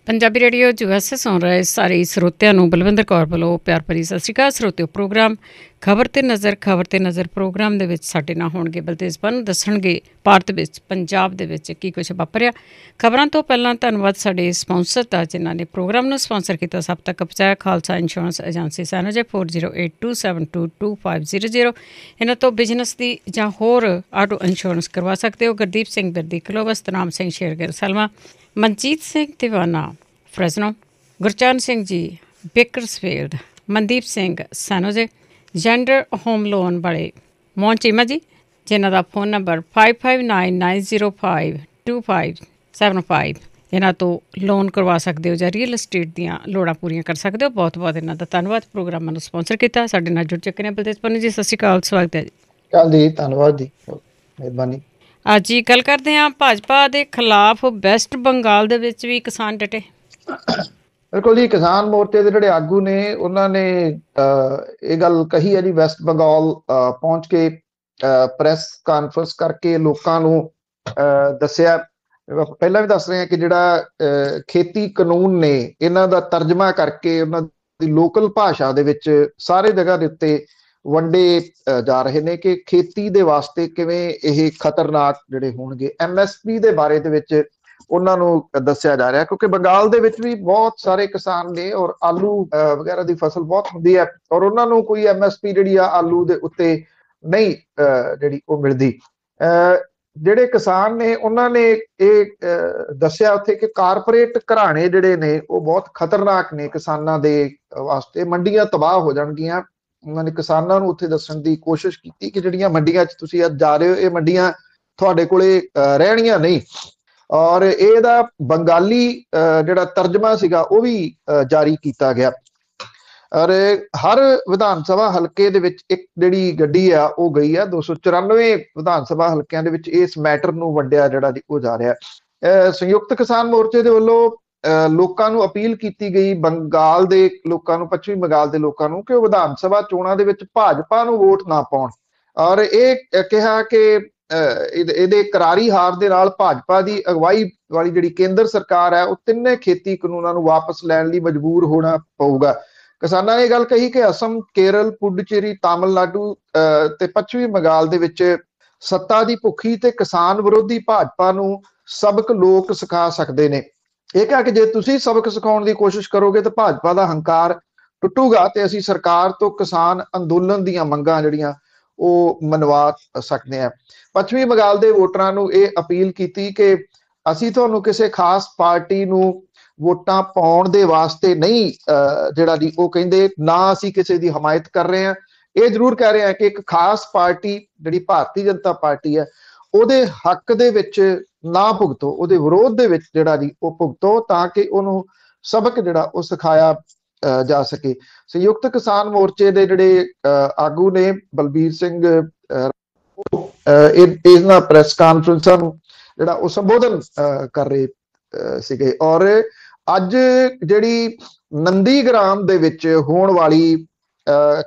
Punjabi radio USA सुन रहे सारे ਸਰੋਤਿਆਂ ਨੂੰ ਬਲਵਿੰਦਰ ਕੌਰ ਵੱਲੋਂ ਪਿਆਰ ਭਰੀ ਸਤਿ ਸ਼੍ਰੀ ਅਕਾਲ। ਸਰੋਤਿਓ ਪ੍ਰੋਗਰਾਮ ਖਬਰ ਤੇ ਨਜ਼ਰ ਪ੍ਰੋਗਰਾਮ ਦੇ ਵਿੱਚ ਸਾਡੇ ਨਾਲ ਹੋਣਗੇ ਬਲਤੇਜ ਬਨ, ਦੱਸਣਗੇ ਭਾਰਤ ਵਿੱਚ ਪੰਜਾਬ ਦੇ ਵਿੱਚ ਕੀ ਕੁਝ ਵਾਪਰਿਆ। ਖਬਰਾਂ ਤੋਂ ਪਹਿਲਾਂ ਧੰਨਵਾਦ ਸਾਡੇ ਸਪਾਂਸਰ ਦਾ ਜਿਨ੍ਹਾਂ ਨੇ ਪ੍ਰੋਗਰਾਮ ਨੂੰ ਸਪਾਂਸਰ ਕੀਤਾ, ਸਭ ਤੱਕ ਪਹੁੰਚਾਇਆ। Khalsa insurance agency San Jose 4082722500। ਇਹਨਾਂ ਤੋਂ ਬਿਜ਼ਨਸ ਦੀ ਜਾਂ ਹੋਰ ਆਟੋ ਇੰਸ਼ੋਰੈਂਸ ਕਰਵਾ ਸਕਦੇ ਹੋ। ਗੁਰਦੀਪ ਸਿੰਘ ਬਿਰਦੀ ਕਲੋਵਸ, ਤਨਾਮ ਸਿੰਘ ਸ਼ੇਰਗਿਰ ਸਲਮਾ, ਮਨਜੀਤ ਸਿੰਘ ਦੀਵਾਨਾ ਫਰੈਜ਼ਨੋ, ਗੁਰਚਰਨ ਸਿੰਘ ਜੀ ਬੇਕਰਸਫੀਲਡ, ਮਨਦੀਪ ਸਿੰਘ ਸੈਨੋਜੇ, ਜੈਂਡਰ ਹੋਮ ਲੋਨ ਵਾਲੇ ਮੋਹਨ ਚੀਮਾ ਜੀ ਜਿਨ੍ਹਾਂ ਦਾ ਫੋਨ ਨੰਬਰ 5599052575। ਇਹਨਾਂ ਤੋਂ ਲੋਨ ਕਰਵਾ ਸਕਦੇ ਹੋ ਜਾਂ ਰੀਅਲ ਅਸਟੇਟ ਦੀਆਂ ਲੋੜਾਂ ਪੂਰੀਆਂ ਕਰ ਸਕਦੇ ਹੋ। ਬਹੁਤ ਬਹੁਤ ਇਹਨਾਂ ਦਾ ਧੰਨਵਾਦ। ਪ੍ਰੋਗਰਾਮਾਂ ਨੂੰ ਸਪਾਂਸਰ ਕੀਤਾ। ਸਾਡੇ ਨਾਲ ਜੁੜ ਚੁੱਕੇ ਨੇ ਬਲਤੇਜ ਪੰਨੂ ਜੀ, ਸਤਿ ਸ਼੍ਰੀ ਅਕਾਲ, ਸਵਾਗਤ ਹੈ ਜੀ। ਜੀ ਧੰਨਵਾਦ ਜੀ, ਮਿਹਰਬਾਨੀ। ਅੱਜ ਹੀ ਗੱਲ ਕਰਦੇ ਹਾਂ ਭਾਜਪਾ ਦੇ ਖਿਲਾਫ ਵੈਸਟ ਬੰਗਾਲ ਦੇ ਵਿੱਚ ਵੀ ਕਿਸਾਨ ਡਟੇ। ਬਿਲਕੁਲ ਜੀ, ਕਿਸਾਨ ਮੋਰਚੇ ਦੇ ਜਿਹੜੇ ਆਗੂ ਨੇ ਉਹਨਾਂ ਨੇ ਇਹ ਗੱਲ ਕਹੀ ਹੈ ਜੀ, ਵੈਸਟ ਬੰਗਾਲ ਪਹੁੰਚ ਕੇ ਪ੍ਰੈਸ ਕਾਨਫਰੰਸ ਕਰਕੇ ਲੋਕਾਂ ਨੂੰ ਦੱਸਿਆ। ਪਹਿਲਾਂ ਵੀ ਦੱਸ ਰਹੇ ਹਾਂ ਕਿ ਜਿਹੜਾ ਖੇਤੀ ਕਾਨੂੰਨ ਨੇ ਇਹਨਾਂ ਦਾ ਤਰਜਮਾ ਕਰਕੇ ਉਹਨਾਂ ਦੀ ਲੋਕਲ ਭਾਸ਼ਾ ਦੇ ਵਿੱਚ ਸਾਰੇ ਜਗ੍ਹਾ ਦੇ ਉੱਤੇ ਵੰਡੇ ਜਾ ਰਹੇ ਨੇ ਕਿ ਖੇਤੀ ਦੇ ਵਾਸਤੇ ਕਿਵੇਂ ਇਹ ਖਤਰਨਾਕ ਜਿਹੜੇ ਹੋਣਗੇ। MSP ਦੇ ਬਾਰੇ ਦੇ ਵਿੱਚ ਉਹਨਾਂ ਨੂੰ ਦੱਸਿਆ ਜਾ ਰਿਹਾ, ਕਿਉਂਕਿ ਬੰਗਾਲ ਦੇ ਵਿੱਚ ਵੀ ਬਹੁਤ ਸਾਰੇ ਕਿਸਾਨ ਨੇ ਔਰ ਆਲੂ ਵਗੈਰਾ ਦੀ ਫਸਲ ਬਹੁਤ ਹੁੰਦੀ ਹੈ ਔਰ ਉਹਨਾਂ ਨੂੰ ਕੋਈ MSP ਜਿਹੜੀ ਆ ਆਲੂ ਦੇ ਉੱਤੇ ਨਹੀਂ ਜਿਹੜੀ ਉਹ ਮਿਲਦੀ। ਜਿਹੜੇ ਕਿਸਾਨ ਨੇ ਉਹਨਾਂ ਨੇ ਇਹ ਦੱਸਿਆ ਉੱਥੇ ਕਿ ਕਾਰਪੋਰੇਟ ਘਰਾਣੇ ਜਿਹੜੇ ਨੇ ਉਹ ਬਹੁਤ ਖਤਰਨਾਕ ਨੇ ਕਿਸਾਨਾਂ ਦੇ ਵਾਸਤੇ, ਮੰਡੀਆਂ ਤਬਾਹ ਹੋ ਜਾਣਗੀਆਂ। ਉਹਨਾਂ ਨੇ ਕਿਸਾਨਾਂ ਨੂੰ ਉੱਥੇ ਦੱਸਣ ਦੀ ਕੋਸ਼ਿਸ਼ ਕੀਤੀ ਕਿ ਜਿਹੜੀਆਂ ਮੰਡੀਆਂ 'ਚ ਤੁਸੀਂ ਅੱਜ ਜਾ ਰਹੇ ਹੋ ਇਹ ਮੰਡੀਆਂ ਤੁਹਾਡੇ ਕੋਲੇ ਰਹਿਣੀਆਂ ਨਹੀਂ। ਔਰ ਇਹਦਾ ਬੰਗਾਲੀ ਜਿਹੜਾ ਤਰਜਮਾ ਸੀਗਾ ਉਹ ਵੀ ਜਾਰੀ ਕੀਤਾ ਗਿਆ। ਔਰ ਹਰ ਵਿਧਾਨ ਸਭਾ ਹਲਕੇ ਦੇ ਵਿੱਚ ਇੱਕ ਜਿਹੜੀ ਗੱਡੀ ਆ ਉਹ ਗਈ ਆ। 294 ਵਿਧਾਨ ਸਭਾ ਹਲਕਿਆਂ ਦੇ ਵਿੱਚ ਇਸ ਮੈਟਰ ਨੂੰ ਵੰਡਿਆ ਜਿਹੜਾ ਜੀ ਉਹ ਜਾ ਰਿਹਾ। ਸੰਯੁਕਤ ਕਿਸਾਨ ਮੋਰਚੇ ਦੇ ਵੱਲੋਂ ਲੋਕਾਂ ਨੂੰ ਅਪੀਲ ਕੀਤੀ ਗਈ, ਬੰਗਾਲ ਦੇ ਲੋਕਾਂ ਨੂੰ, ਪੱਛਮੀ ਬੰਗਾਲ ਦੇ ਲੋਕਾਂ ਨੂੰ, ਕਿ ਉਹ ਵਿਧਾਨ ਸਭਾ ਚੋਣਾਂ ਦੇ ਵਿੱਚ ਭਾਜਪਾ ਨੂੰ ਵੋਟ ਨਾ ਪਾਉਣ। ਔਰ ਇਹ ਕਿਹਾ ਕਿ ਇਹਦੇ ਕਰਾਰੀ ਹਾਰ ਦੇ ਨਾਲ ਭਾਜਪਾ ਦੀ ਅਗਵਾਈ ਵਾਲੀ ਜਿਹੜੀ ਕੇਂਦਰ ਸਰਕਾਰ ਹੈ ਉਹ ਤਿੰਨੇ ਖੇਤੀ ਕਾਨੂੰਨਾਂ ਨੂੰ ਵਾਪਸ ਲੈਣ ਲਈ ਮਜਬੂਰ ਹੋਣਾ ਪਊਗਾ। ਕਿਸਾਨਾਂ ਨੇ ਇਹ ਗੱਲ ਕਹੀ ਕਿ ਅਸਮ, ਕੇਰਲ, ਪੁਡੂਚੇਰੀ, ਤਾਮਿਲਨਾਡੂ ਤੇ ਪੱਛਮੀ ਬੰਗਾਲ ਦੇ ਵਿੱਚ ਸੱਤਾ ਦੀ ਭੁੱਖੀ ਤੇ ਕਿਸਾਨ ਵਿਰੋਧੀ ਭਾਜਪਾ ਨੂੰ ਸਬਕ ਲੋਕ ਸਿਖਾ ਸਕਦੇ ਨੇ। ਇਹ ਕਿਹਾ ਕਿ ਜੇ ਤੁਸੀਂ ਸਬਕ ਸਿਖਾਉਣ ਦੀ ਕੋਸ਼ਿਸ਼ ਕਰੋਗੇ ਤਾਂ ਭਾਜਪਾ ਦਾ ਹੰਕਾਰ ਟੁੱਟੂਗਾ ਤੇ ਅਸੀਂ ਸਰਕਾਰ ਤੋਂ ਕਿਸਾਨ ਅੰਦੋਲਨ ਦੀਆਂ ਮੰਗਾਂ ਜਿਹੜੀਆਂ ਉਹ ਮਨਵਾ ਸਕਦੇ ਹਾਂ। ਪੱਛਮੀ ਬੰਗਾਲ ਦੇ ਵੋਟਰਾਂ ਨੂੰ ਇਹ ਅਪੀਲ ਕੀਤੀ ਕਿ ਅਸੀਂ ਤੁਹਾਨੂੰ ਕਿਸੇ ਖਾਸ ਪਾਰਟੀ ਨੂੰ ਵੋਟਾਂ ਪਾਉਣ ਦੇ ਵਾਸਤੇ ਨਹੀਂ ਜਿਹੜਾ ਜੀ ਉਹ ਕਹਿੰਦੇ, ਨਾ ਅਸੀਂ ਕਿਸੇ ਦੀ ਹਮਾਇਤ ਕਰ ਰਹੇ ਹਾਂ। ਇਹ ਜ਼ਰੂਰ ਕਹਿ ਰਹੇ ਹਾਂ ਕਿ ਇੱਕ ਖਾਸ ਪਾਰਟੀ ਜਿਹੜੀ ਭਾਰਤੀ ਜਨਤਾ ਪਾਰਟੀ ਹੈ ਉਹਦੇ ਹੱਕ ਦੇ ਵਿੱਚ ਨਾ ਭੁਗਤੋ, ਉਹਦੇ ਵਿਰੋਧ ਦੇ ਵਿੱਚ ਜਿਹੜਾ ਜੀ ਉਹ ਭੁਗਤੋ ਤਾਂ ਕਿ ਉਹਨੂੰ ਸਬਕ ਜਿਹੜਾ ਉਹ ਸਿਖਾਇਆ ਜਾ ਸਕੇ। ਸੰਯੁਕਤ ਕਿਸਾਨ ਮੋਰਚੇ ਦੇ ਜਿਹੜੇ ਆਗੂ ਨੇ ਬਲਬੀਰ ਸਿੰਘ ਇਹਨਾਂ ਪ੍ਰੈਸ ਕਾਨਫਰੰਸਾਂ ਨੂੰ ਜਿਹੜਾ ਉਹ ਸੰਬੋਧਨ ਕਰ ਰਹੇ ਸੀਗੇ। ਔਰ ਅੱਜ ਜਿਹੜੀ ਨੰਦੀਗ੍ਰਾਮ ਦੇ ਵਿੱਚ ਹੋਣ ਵਾਲੀ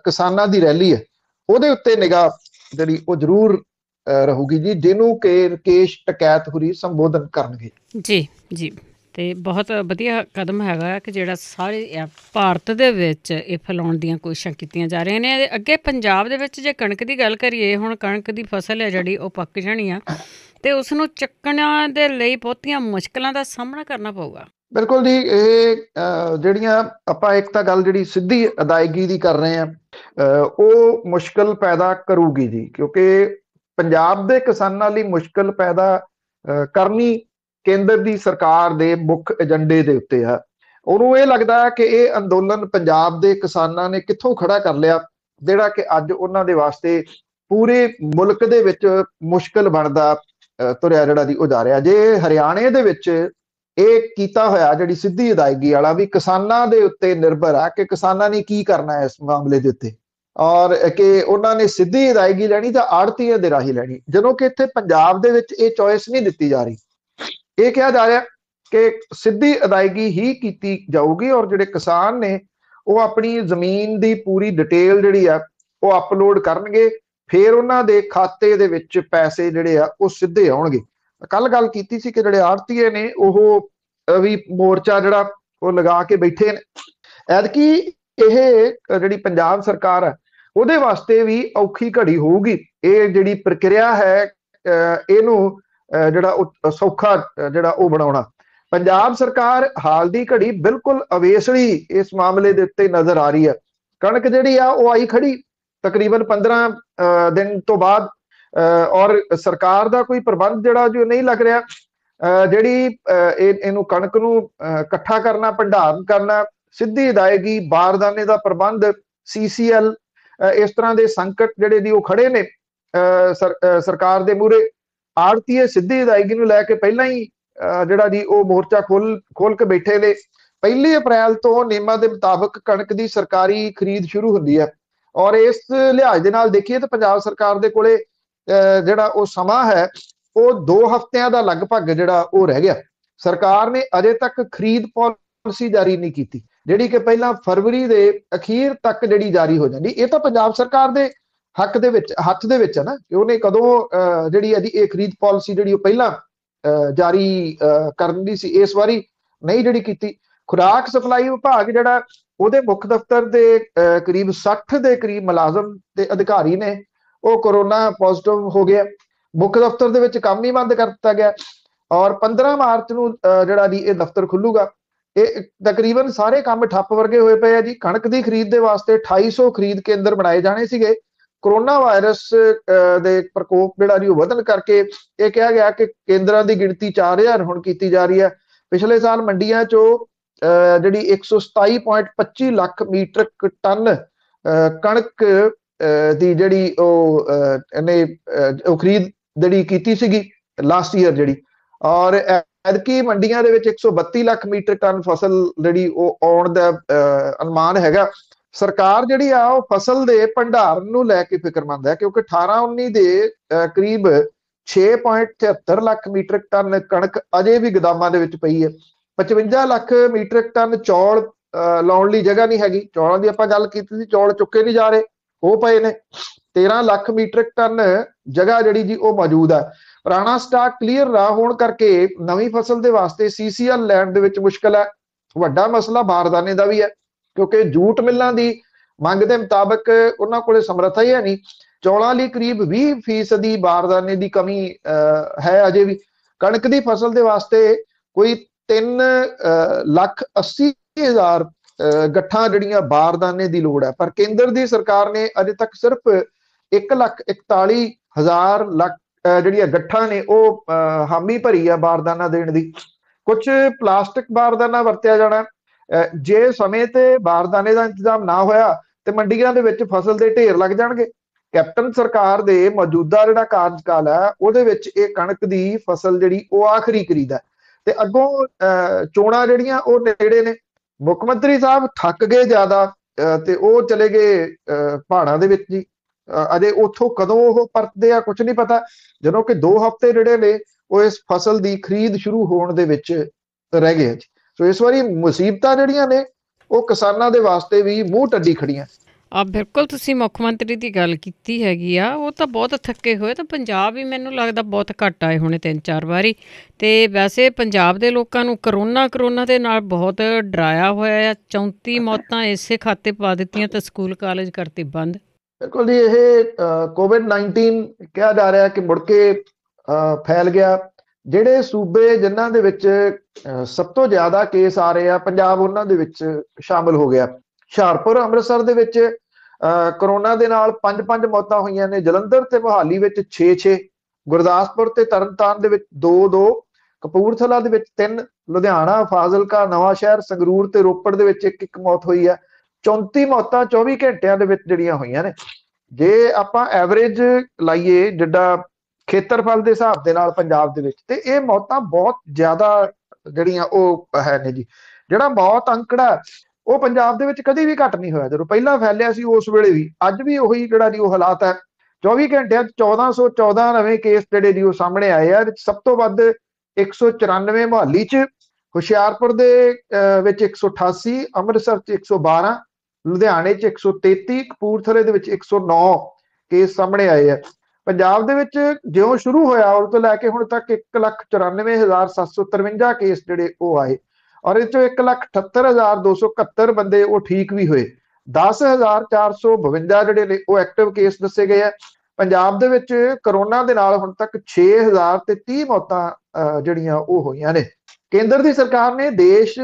ਕਿਸਾਨਾਂ ਦੀ ਰੈਲੀ ਹੈ ਉਹਦੇ ਉੱਤੇ ਨਿਗਾਹ ਜਿਹੜੀ ਉਹ ਜ਼ਰੂਰ ਰਹੂਗੀ ਜੀ, ਜਿਹਨੂੰ ਕਿ ਰਕੇਸ਼ ਟਕੈਤ ਹੁਰੀ ਸੰਬੋਧਨ ਕਰਨਗੇ। ਜੀ ਜੀ, ਤੇ ਬਹੁਤ ਵਧੀਆ ਕਦਮ ਹੈਗਾ ਕਿ ਜਿਹੜਾ ਸਾਰੇ ਭਾਰਤ ਦੇ ਵਿੱਚ ਇਹ ਫੈਲਾਉਣ ਦੀਆਂ ਕੋਸ਼ਿਸ਼ਾਂ ਕੀਤੀਆਂ ਜਾ ਰਹੀਆਂ ਨੇ। ਅੱਗੇ ਪੰਜਾਬ ਦੇ ਵਿੱਚ ਜੇ ਕਣਕ ਦੀ ਗੱਲ ਕਰੀਏ, ਹੁਣ ਕਣਕ ਦੀ ਫਸਲ ਹੈ ਜਿਹੜੀ ਉਹ ਪੱਕ ਜਾਣੀ ਆ ਤੇ ਉਸ ਨੂੰ ਚੱਕਣ ਦੇ ਲਈ ਬਹੁਤੀਆਂ ਮੁਸ਼ਕਲਾਂ ਦਾ ਸਾਹਮਣਾ ਕਰਨਾ ਪਊਗਾ। ਬਿਲਕੁਲ ਜੀ, ਇਹ ਜਿਹੜੀਆਂ ਆਪਾਂ ਇੱਕ ਤਾਂ ਗੱਲ ਜਿਹੜੀ ਸਿੱਧੀ ਅਦਾਇਗੀ ਦੀ ਕਰ ਰਹੇ ਹਾਂ ਉਹ ਮੁਸ਼ਕਲ ਪੈਦਾ ਕਰੂਗੀ ਜੀ, ਕਿਉਂਕਿ ਪੰਜਾਬ ਦੇ ਕਿਸਾਨਾਂ ਲਈ ਮੁਸ਼ਕਲ ਪੈਦਾ ਕਰਨੀ ਕੇਂਦਰ ਦੀ ਸਰਕਾਰ ਦੇ ਮੁੱਖ ਏਜੰਡੇ ਦੇ ਉੱਤੇ ਆ। ਉਹਨੂੰ ਇਹ ਲੱਗਦਾ ਕਿ ਇਹ ਅੰਦੋਲਨ ਪੰਜਾਬ ਦੇ ਕਿਸਾਨਾਂ ਨੇ ਕਿੱਥੋਂ ਖੜਾ ਕਰ ਲਿਆ, ਜਿਹੜਾ ਕਿ ਅੱਜ ਉਹਨਾਂ ਦੇ ਵਾਸਤੇ ਪੂਰੇ ਮੁਲਕ ਦੇ ਵਿੱਚ ਮੁਸ਼ਕਲ ਬਣਦਾ ਤੁਰਿਆ ਜਿਹੜਾ ਦੀ ਉਹ ਜਾ ਰਿਹਾ। ਜੇ ਹਰਿਆਣੇ ਦੇ ਵਿੱਚ ਇਹ ਕੀਤਾ ਹੋਇਆ ਜਿਹੜੀ ਸਿੱਧੀ ਅਦਾਇਗੀ ਵਾਲਾ ਵੀ ਕਿਸਾਨਾਂ ਦੇ ਉੱਤੇ ਨਿਰਭਰ ਆ ਕਿ ਕਿਸਾਨਾਂ ਨੇ ਕੀ ਕਰਨਾ ਹੈ ਇਸ ਮਾਮਲੇ ਦੇ ਉੱਤੇ, ਔਰ ਕਿ ਉਹਨਾਂ ਨੇ ਸਿੱਧੀ ਅਦਾਇਗੀ ਲੈਣੀ ਤਾਂ ਆੜਤੀਏ ਦੇ ਰਾਹੀਂ ਲੈਣੀ, ਜਦੋਂ ਕਿ ਇੱਥੇ ਪੰਜਾਬ ਦੇ ਵਿੱਚ ਇਹ ਚੋਇਸ ਨਹੀਂ ਦਿੱਤੀ ਜਾ ਰਹੀ। ਇਹ ਕਿਹਾ ਜਾ ਰਿਹਾ ਕਿ ਸਿੱਧੀ ਅਦਾਇਗੀ ਹੀ ਕੀਤੀ ਜਾਊਗੀ ਔਰ ਜਿਹੜੇ ਕਿਸਾਨ ਨੇ ਉਹ ਆਪਣੀ ਜ਼ਮੀਨ ਦੀ ਪੂਰੀ ਡਿਟੇਲ ਜਿਹੜੀ ਆ ਉਹ ਅਪਲੋਡ ਕਰਨਗੇ, ਫਿਰ ਉਹਨਾਂ ਦੇ ਖਾਤੇ ਦੇ ਵਿੱਚ ਪੈਸੇ ਜਿਹੜੇ ਆ ਉਹ ਸਿੱਧੇ ਆਉਣਗੇ। ਕੱਲ ਗੱਲ ਕੀਤੀ ਸੀ ਕਿ ਜਿਹੜੇ ਆੜਤੀਏ ਨੇ ਉਹ ਵੀ ਮੋਰਚਾ ਜਿਹੜਾ ਉਹ ਲਗਾ ਕੇ ਬੈਠੇ ਨੇ। ਐਤਕੀ ਇਹ ਜਿਹੜੀ ਪੰਜਾਬ ਸਰਕਾਰ ਹੈ ਉਹਦੇ ਵਾਸਤੇ ਵੀ ਔਖੀ ਘੜੀ ਹੋਊਗੀ। ਇਹ ਜਿਹੜੀ ਪ੍ਰਕਿਰਿਆ ਹੈ ਇਹਨੂੰ ਜਿਹੜਾ ਉਹ ਸੌਖਾ ਜਿਹੜਾ ਉਹ ਬਣਾਉਣਾ। ਪੰਜਾਬ ਸਰਕਾਰ ਹਾਲ ਦੀ ਘੜੀ ਬਿਲਕੁਲ ਅਵੇਸਲੀ ਇਸ ਮਾਮਲੇ ਦੇ ਉੱਤੇ ਨਜ਼ਰ ਆ ਰਹੀ ਹੈ। ਕਣਕ ਜਿਹੜੀ ਆ ਉਹ ਆਈ ਖੜੀ ਤਕਰੀਬਨ 15 ਦਿਨ ਤੋਂ ਬਾਅਦ, ਔਰ ਸਰਕਾਰ ਦਾ ਕੋਈ ਪ੍ਰਬੰਧ ਜਿਹੜਾ ਜੋ ਨਹੀਂ ਲੱਗ ਰਿਹਾ। ਜਿਹੜੀ ਇਹਨੂੰ ਕਣਕ ਨੂੰ ਇਕੱਠਾ ਕਰਨਾ, ਭੰਡਾਰਨ ਕਰਨਾ, ਸਿੱਧੀ ਅਦਾਇਗੀ, ਬਾਰਦਾਨੇ ਦਾ ਪ੍ਰਬੰਧ, CCL, ਇਸ ਤਰ੍ਹਾਂ ਦੇ ਸੰਕਟ ਜਿਹੜੇ ਦੀ ਉਹ ਖੜੇ ਨੇ ਸਰਕਾਰ ਦੇ ਮੂਹਰੇ। ਆੜਤੀਏ ਸਿੱਧੀ ਅਦਾਇਗੀ ਨੂੰ ਲੈ ਕੇ ਪਹਿਲਾਂ ਹੀ ਜਿਹੜਾ ਦੀ ਉਹ ਮੋਰਚਾ ਖੋਲ ਕੇ ਬੈਠੇ ਨੇ। 1 ਅਪ੍ਰੈਲ ਤੋਂ ਨਿਯਮਾਂ ਦੇ ਮੁਤਾਬਕ ਕਣਕ ਦੀ ਸਰਕਾਰੀ ਖਰੀਦ ਸ਼ੁਰੂ ਹੁੰਦੀ ਹੈ, ਔਰ ਇਸ ਲਿਹਾਜ਼ ਦੇ ਨਾਲ ਦੇਖੀਏ ਤਾਂ ਪੰਜਾਬ ਸਰਕਾਰ ਦੇ ਕੋਲੇ ਜਿਹੜਾ ਉਹ ਸਮਾਂ ਹੈ ਉਹ 2 ਹਫ਼ਤਿਆਂ ਦਾ ਲਗਭਗ ਜਿਹੜਾ ਉਹ ਰਹਿ ਗਿਆ। ਸਰਕਾਰ ਨੇ ਅਜੇ ਤੱਕ ਖਰੀਦ ਪਾਲਿਸੀ ਜਾਰੀ ਨਹੀਂ ਕੀਤੀ, ਜਿਹੜੀ ਕਿ ਪਹਿਲਾਂ ਫਰਵਰੀ ਦੇ ਅਖੀਰ ਤੱਕ ਜਿਹੜੀ ਜਾਰੀ ਹੋ ਜਾਂਦੀ। ਇਹ ਤਾਂ ਪੰਜਾਬ ਸਰਕਾਰ ਦੇ ਹੱਥ ਦੇ ਵਿੱਚ ਹੈ ਨਾ ਕਿ ਉਹਨੇ ਕਦੋਂ ਜਿਹੜੀ ਇਹਦੀ ਇਹ ਖਰੀਦ ਪਾਲਿਸੀ ਜਿਹੜੀ ਉਹ ਪਹਿਲਾਂ ਜਾਰੀ ਕਰਨ ਦੀ ਸੀ, ਇਸ ਵਾਰੀ ਨਹੀਂ ਜਿਹੜੀ ਕੀਤੀ। ਖੁਰਾਕ ਸਪਲਾਈ ਵਿਭਾਗ ਜਿਹੜਾ ਉਹਦੇ ਮੁੱਖ ਦਫ਼ਤਰ ਦੇ ਕਰੀਬ 60 ਦੇ ਕਰੀਬ ਮੁਲਾਜ਼ਮ ਤੇ ਅਧਿਕਾਰੀ ਨੇ ਉਹ ਕੋਰੋਨਾ ਪੋਜ਼ਿਟਿਵ ਹੋ ਗਿਆ। ਮੁੱਖ ਦਫ਼ਤਰ ਦੇ ਵਿੱਚ ਕੰਮ ਹੀ ਬੰਦ ਕਰ ਦਿੱਤਾ ਗਿਆ, ਔਰ 15 ਮਾਰਚ ਨੂੰ ਜਿਹੜਾ ਦੀ ਇਹ ਦਫ਼ਤਰ ਖੁੱਲੂਗਾ। ਇਹ ਤਕਰੀਬਨ ਸਾਰੇ ਕੰਮ ਠੱਪ ਵਰਗੇ ਹੋਏ ਪਏ ਆ ਜੀ। ਕਣਕ ਦੀ ਖਰੀਦ ਦੇ ਵਾਸਤੇ 2800 ਖਰੀਦ ਕੇਂਦਰ ਬਣਾਏ ਜਾਣੇ ਸੀਗੇ। ਕੋਰੋਨਾ ਵਾਇਰਸ ਦੇ ਪ੍ਰਕੋਪ ਜਿਹੜਾ ਜੀ ਉਹ ਵਧਣ ਕਰਕੇ ਇਹ ਕਿਹਾ ਗਿਆ ਕਿ ਕੇਂਦਰਾਂ ਦੀ ਗਿਣਤੀ 4000 ਹੁਣ ਕੀਤੀ ਜਾ ਰਹੀ ਹੈ। ਪਿਛਲੇ ਸਾਲ ਮੰਡੀਆਂ ਚੋਂ ਜਿਹੜੀ 127.25 ਲੱਖ ਮੀਟ੍ਰਿਕ ਟਨ ਕਣਕ ਦੀ ਜਿਹੜੀ ਉਹ ਇਹਨੇ ਉਹ ਖਰੀਦ ਜਿਹੜੀ ਕੀਤੀ ਸੀਗੀ ਲਾਸਟ ਈਅਰ ਜਿਹੜੀ, ਔਰ ਐਤਕੀ ਮੰਡੀਆਂ ਦੇ ਵਿੱਚ 132 ਲੱਖ ਮੀਟ੍ਰਿਕ ਟਨ ਫਸਲ ਜਿਹੜੀ ਉਹ ਆਉਣ ਦਾ ਅਨੁਮਾਨ ਹੈਗਾ। ਸਰਕਾਰ ਜਿਹੜੀ ਆ ਉਹ ਫਸਲ ਦੇ ਭੰਡਾਰਨ ਨੂੰ ਲੈ ਕੇ ਫਿਕਰਮੰਦ ਹੈ, ਕਿਉਂਕਿ 18-19 ਦੇ ਕਰੀਬ 6.73 ਲੱਖ ਮੀਟ੍ਰਿਕ ਟਨ ਕਣਕ ਅਜੇ ਵੀ ਗੋਦਾਮਾਂ ਦੇ ਵਿੱਚ ਪਈ ਹੈ। 55 ਲੱਖ ਮੀਟ੍ਰਿਕ ਟਨ ਚੌਲ ਲਾਉਣ ਲਈ ਜਗ੍ਹਾ ਨਹੀਂ ਹੈਗੀ। ਚੌਲਾਂ ਦੀ ਆਪਾਂ ਗੱਲ ਕੀਤੀ ਸੀ, ਚੌਲ ਚੁੱਕੇ ਨਹੀਂ ਜਾ ਰਹੇ, ਉਹ ਪਏ ਨੇ। 13 ਲੱਖ ਮੀਟ੍ਰਿਕ ਟਨ ਜਗ੍ਹਾ ਜਿਹੜੀ ਜੀ ਉਹ ਮੌਜੂਦ ਹੈ। ਪੁਰਾਣਾ ਸਟਾਕ ਕਲੀਅਰ ਨਾ ਹੋਣ ਕਰਕੇ ਨਵੀਂ ਫਸਲ ਦੇ ਵਾਸਤੇ CCL ਲੈਣ ਦੇ ਵਿੱਚ ਮੁਸ਼ਕਲ ਹੈ। ਵੱਡਾ ਮਸਲਾ ਬਾਰਦਾਨੇ ਦਾ ਵੀ ਹੈ, ਕਿਉਂਕਿ ਜੂਟ ਮਿੱਲਾਂ ਦੀ ਮੰਗ ਦੇ ਮੁਤਾਬਕ ਉਹਨਾਂ ਕੋਲੇ ਸਮਰੱਥਾ ਹੀ ਹੈ ਨਹੀਂ। ਚੌਲਾਂ ਲਈ ਕਰੀਬ 20% ਬਾਰਦਾਨੇ ਦੀ ਕਮੀ ਹੈ ਅਜੇ ਵੀ। ਕਣਕ ਦੀ ਫਸਲ ਦੇ ਵਾਸਤੇ ਕੋਈ 3,80,000 ਗੱਠਾਂ ਜਿਹੜੀਆਂ ਬਾਰਦਾਨੇ ਦੀ ਲੋੜ ਹੈ, ਪਰ ਕੇਂਦਰ ਦੀ ਸਰਕਾਰ ਨੇ ਅਜੇ ਤੱਕ ਸਿਰਫ 1,41,000 ਜਿਹੜੀਆਂ ਗੱਠਾਂ ਨੇ ਉਹ ਹਾਮੀ ਭਰੀ ਆ ਬਾਰਦਾਨਾ ਦੇਣ ਦੀ। ਕੁਝ ਪਲਾਸਟਿਕ ਬਾਰਦਾਨਾ ਵਰਤਿਆ ਜਾਣਾ। ਜੇ ਸਮੇਂ ਤੇ ਬਾਰਦਾਨੇ ਦਾ ਇੰਤਜ਼ਾਮ ਨਾ ਹੋਇਆ ਤੇ ਮੰਡੀਆਂ ਦੇ ਵਿੱਚ ਫਸਲ ਦੇ ਢੇਰ ਲੱਗ ਜਾਣਗੇ। ਕੈਪਟਨ ਸਰਕਾਰ ਦੇ ਮੌਜੂਦਾ ਜਿਹੜਾ ਕਾਰਜਕਾਲ ਹੈ ਉਹਦੇ ਵਿੱਚ ਇਹ ਕਣਕ ਦੀ ਫਸਲ ਜਿਹੜੀ ਉਹ ਆਖਰੀ ਖਰੀਦ ਹੈ, ਤੇ ਅੱਗੋਂ ਚੋਣਾਂ ਜਿਹੜੀਆਂ ਉਹ ਨੇੜੇ ਨੇ। ਮੁੱਖ ਮੰਤਰੀ ਸਾਹਿਬ ਥੱਕ ਗਏ ਜ਼ਿਆਦਾ ਤੇ ਉਹ ਚਲੇ ਗਏ ਪਹਾੜਾਂ ਦੇ ਵਿੱਚ ਜੀ। ਅਜੇ ਉੱਥੋਂ ਕਦੋਂ ਉਹ ਪਰਤਦੇ ਆ ਕੁਝ ਨਹੀਂ ਪਤਾ, ਜਦੋਂ ਕਿ 2 ਹਫ਼ਤੇ ਜਿਹੜੇ ਨੇ ਉਹ ਇਸ ਫਸਲ ਦੀ ਖਰੀਦ ਸ਼ੁਰੂ ਹੋਣ ਦੇ ਵਿੱਚ ਰਹਿ ਗਏ ਜੀ। ਸੋ ਇਸ ਵਾਰੀ ਮੁਸੀਬਤਾਂ ਜਿਹੜੀਆਂ ਨੇ ਉਹ ਕਿਸਾਨਾਂ ਦੇ ਵਾਸਤੇ ਵੀ ਮੂੰਹ ਟੱਡੀ ਖੜੀਆਂ। ਬਿਲਕੁਲ ਤੁਸੀਂ ਮੁੱਖ ਮੰਤਰੀ ਦੀ ਗੱਲ ਕੀਤੀ ਹੈਗੀ ਆ, ਉਹ ਤਾਂ ਬਹੁਤ ਥੱਕੇ ਹੋਏ। ਤਾਂ ਪੰਜਾਬ ਵੀ ਮੈਨੂੰ ਲੱਗਦਾ ਬਹੁਤ ਘੱਟ ਆਏ ਹੋਣੇ 3-4 ਵਾਰੀ। ਅਤੇ ਵੈਸੇ ਪੰਜਾਬ ਦੇ ਲੋਕਾਂ ਨੂੰ ਕਰੋਨਾ ਦੇ ਨਾਲ ਬਹੁਤ ਡਰਾਇਆ ਹੋਇਆ ਆ। 34 ਮੌਤਾਂ ਇਸੇ ਖਾਤੇ ਪਾ ਦਿੱਤੀਆਂ ਤਾਂ ਸਕੂਲ ਕਾਲਜ ਕਰਤੇ ਬੰਦ। ਬਿਲਕੁਲ ਜੀ, ਇਹ COVID-19 ਕਿਹਾ ਜਾ ਰਿਹਾ ਕਿ ਮੁੜ ਕੇ ਫੈਲ ਗਿਆ। ਜਿਹੜੇ ਸੂਬੇ ਜਿਨ੍ਹਾਂ ਦੇ ਵਿੱਚ ਸਭ ਤੋਂ ਜ਼ਿਆਦਾ ਕੇਸ ਆ ਰਹੇ ਆ, ਪੰਜਾਬ ਉਹਨਾਂ ਦੇ ਵਿੱਚ ਸ਼ਾਮਲ ਹੋ ਗਿਆ। ਹੁਸ਼ਿਆਰਪੁਰ, ਅੰਮ੍ਰਿਤਸਰ ਦੇ ਵਿੱਚ ਕਰੋਨਾ ਦੇ ਨਾਲ 5 ਮੌਤਾਂ ਹੋਈਆਂ ਨੇ। ਜਲੰਧਰ ਤੇ ਮੁਹਾਲੀ ਵਿੱਚ 6, ਗੁਰਦਾਸਪੁਰ ਤੇ ਤਰਨਤਾਰਨ ਦੇ ਵਿੱਚ 2, ਕਪੂਰਥਲਾ ਦੇ ਵਿੱਚ 3, ਲੁਧਿਆਣਾ, ਫਾਜ਼ਿਲਕਾ, ਨਵਾਂ ਸ਼ਹਿਰ, ਸੰਗਰੂਰ ਤੇ ਰੋਪੜ ਦੇ ਵਿੱਚ 1 ਮੌਤ ਹੋਈ ਹੈ। 34 ਮੌਤਾਂ 24 ਘੰਟਿਆਂ ਦੇ ਵਿੱਚ ਜਿਹੜੀਆਂ ਹੋਈਆਂ ਨੇ। ਜੇ ਆਪਾਂ ਐਵਰੇਜ ਲਾਈਏ ਜਿੱਦਾਂ ਖੇਤਰਫਲ ਦੇ ਹਿਸਾਬ ਦੇ ਨਾਲ ਪੰਜਾਬ ਦੇ ਵਿੱਚ, ਤੇ ਇਹ ਮੌਤਾਂ ਬਹੁਤ ਜ਼ਿਆਦਾ ਜਿਹੜੀਆਂ ਉਹ ਹੈ ਨੇ ਜੀ। ਜਿਹੜਾ ਮੌਤ ਅੰਕੜਾ ਉਹ ਪੰਜਾਬ ਦੇ ਵਿੱਚ ਕਦੀ ਵੀ ਘੱਟ ਨਹੀਂ ਹੋਇਆ। ਜਦੋਂ ਪਹਿਲਾਂ ਫੈਲਿਆ ਸੀ ਉਸ ਵੇਲੇ ਵੀ, ਅੱਜ ਵੀ ਉਹੀ ਜਿਹੜਾ ਜੀ ਉਹ ਹਾਲਾਤ ਹੈ। 24 ਘੰਟਿਆਂ 'ਚ 1414 ਨਵੇਂ ਕੇਸ ਜਿਹੜੇ ਜੀ ਉਹ ਸਾਹਮਣੇ ਆਏ ਆ। ਸਭ ਤੋਂ ਵੱਧ 194 ਮੁਹਾਲੀ 'ਚ, ਹੁਸ਼ਿਆਰਪੁਰ ਦੇ ਵਿੱਚ 188, ਅੰਮ੍ਰਿਤਸਰ 'ਚ 112, ਲੁਧਿਆਣੇ 'ਚ 133, ਕਪੂਰਥਲੇ ਦੇ ਵਿੱਚ 109। ਕੇਸ ਸਾਹਮਣੇ ਆਏ ਆ। ਪੰਜਾਬ ਦੇ ਵਿੱਚ ਜਿਉਂ ਸ਼ੁਰੂ ਹੋਇਆ ਉਦੋਂ ਤੋਂ ਲੈ ਕੇ ਹੁਣ ਤੱਕ 1,94,753 ਕੇਸ ਜਿਹੜੇ ਉਹ ਆਏ, ਔਰ ਇਹ ਚੋਂ 1,78,271 ਬੰਦੇ ਉਹ ਠੀਕ ਵੀ ਹੋਏ। 10,452 ਜਿਹੜੇ ਨੇ ਉਹ ਐਕਟਿਵ ਕੇਸ ਦੱਸੇ ਗਏ ਆ। ਪੰਜਾਬ ਦੇ ਵਿੱਚ ਕਰੋਨਾ ਦੇ ਨਾਲ ਹੁਣ ਤੱਕ 6,030 ਮੌਤਾਂ ਜਿਹੜੀਆਂ ਉਹ ਹੋਈਆਂ ਨੇ। ਕੇਂਦਰ ਦੀ ਸਰਕਾਰ ਨੇ ਦੇਸ਼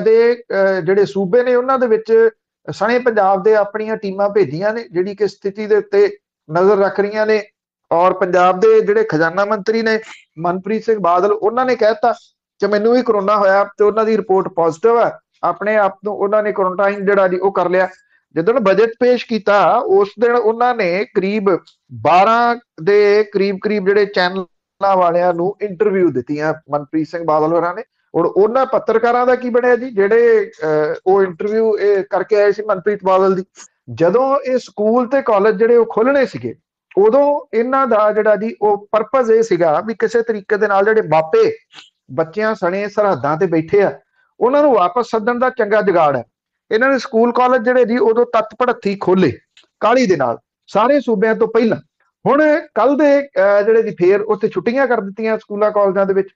ਦੇ ਜਿਹੜੇ ਸੂਬੇ ਨੇ ਉਹਨਾਂ ਦੇ ਵਿੱਚ ਸਣੇ ਪੰਜਾਬ ਦੇ ਆਪਣੀਆਂ ਟੀਮਾਂ ਭੇਜੀਆਂ ਨੇ, ਜਿਹੜੀ ਕਿ ਸਥਿਤੀ ਦੇ ਉੱਤੇ ਨਜ਼ਰ ਰੱਖ ਰਹੀਆਂ ਨੇ। ਔਰ ਪੰਜਾਬ ਦੇ ਜਿਹੜੇ ਖਜ਼ਾਨਾ ਮੰਤਰੀ ਨੇ ਮਨਪ੍ਰੀਤ ਸਿੰਘ ਬਾਦਲ, ਉਹਨਾਂ ਨੇ ਕਹਿਤਾ ਕਿ ਮੈਨੂੰ ਵੀ ਕਰੋਨਾ ਹੋਇਆ ਤੇ ਉਹਨਾਂ ਦੀ ਰਿਪੋਰਟ ਪੋਜ਼ਿਟਿਵ ਹੈ। ਆਪਣੇ ਆਪ ਨੂੰ ਉਹਨਾਂ ਨੇ ਕੁਆਰੰਟਾਈਨ ਜਿਹੜਾ ਜੀ ਉਹ ਕਰ ਲਿਆ। ਜਦੋਂ ਬਜਟ ਪੇਸ਼ ਕੀਤਾ ਉਸ ਦਿਨ ਉਹਨਾਂ ਨੇ ਕਰੀਬ 12 ਦੇ ਕਰੀਬ ਜਿਹੜੇ ਚੈਨਲਾਂ ਵਾਲਿਆਂ ਨੂੰ ਇੰਟਰਵਿਊ ਦਿੱਤੀਆਂ ਮਨਪ੍ਰੀਤ ਸਿੰਘ ਬਾਦਲ ਹੋਰਾਂ ਨੇ। ਔਰ ਉਹਨਾਂ ਪੱਤਰਕਾਰਾਂ ਦਾ ਕੀ ਬਣਿਆ ਜੀ, ਜਿਹੜੇ ਉਹ ਇੰਟਰਵਿਊ ਕਰਕੇ ਆਏ ਸੀ ਮਨਪ੍ਰੀਤ ਬਾਦਲ ਦੀ। ਜਦੋਂ ਇਹ ਸਕੂਲ ਤੇ ਕਾਲਜ ਜਿਹੜੇ ਉਹ ਖੋਲਣੇ ਸੀਗੇ, ਉਦੋਂ ਇਹਨਾਂ ਦਾ ਜਿਹੜਾ ਜੀ ਉਹ ਪਰਪਸ ਇਹ ਸੀਗਾ ਵੀ ਕਿਸੇ ਤਰੀਕੇ ਦੇ ਨਾਲ ਜਿਹੜੇ ਮਾਪੇ ਬੱਚਿਆਂ ਸਣੇ ਸਰਹੱਦਾਂ ਤੇ ਬੈਠੇ ਆ ਉਹਨਾਂ ਨੂੰ ਵਾਪਸ ਸੱਦਣ ਦਾ ਚੰਗਾ ਜੁਗਾੜ ਹੈ। ਇਹਨਾਂ ਨੇ ਸਕੂਲ ਕਾਲਜ ਜਿਹੜੇ ਜੀ ਉਦੋਂ ਤੱਤਪੜੱਥੀ ਖੋਲੇ ਕਾਹਲੀ ਦੇ ਨਾਲ, ਸਾਰੇ ਸੂਬਿਆਂ ਤੋਂ ਪਹਿਲਾਂ। ਹੁਣ ਕੱਲ ਦੇ ਜਿਹੜੇ ਜੀ ਫੇਰ ਉੱਥੇ ਛੁੱਟੀਆਂ ਕਰ ਦਿੱਤੀਆਂ ਸਕੂਲਾਂ ਕਾਲਜਾਂ ਦੇ ਵਿੱਚ।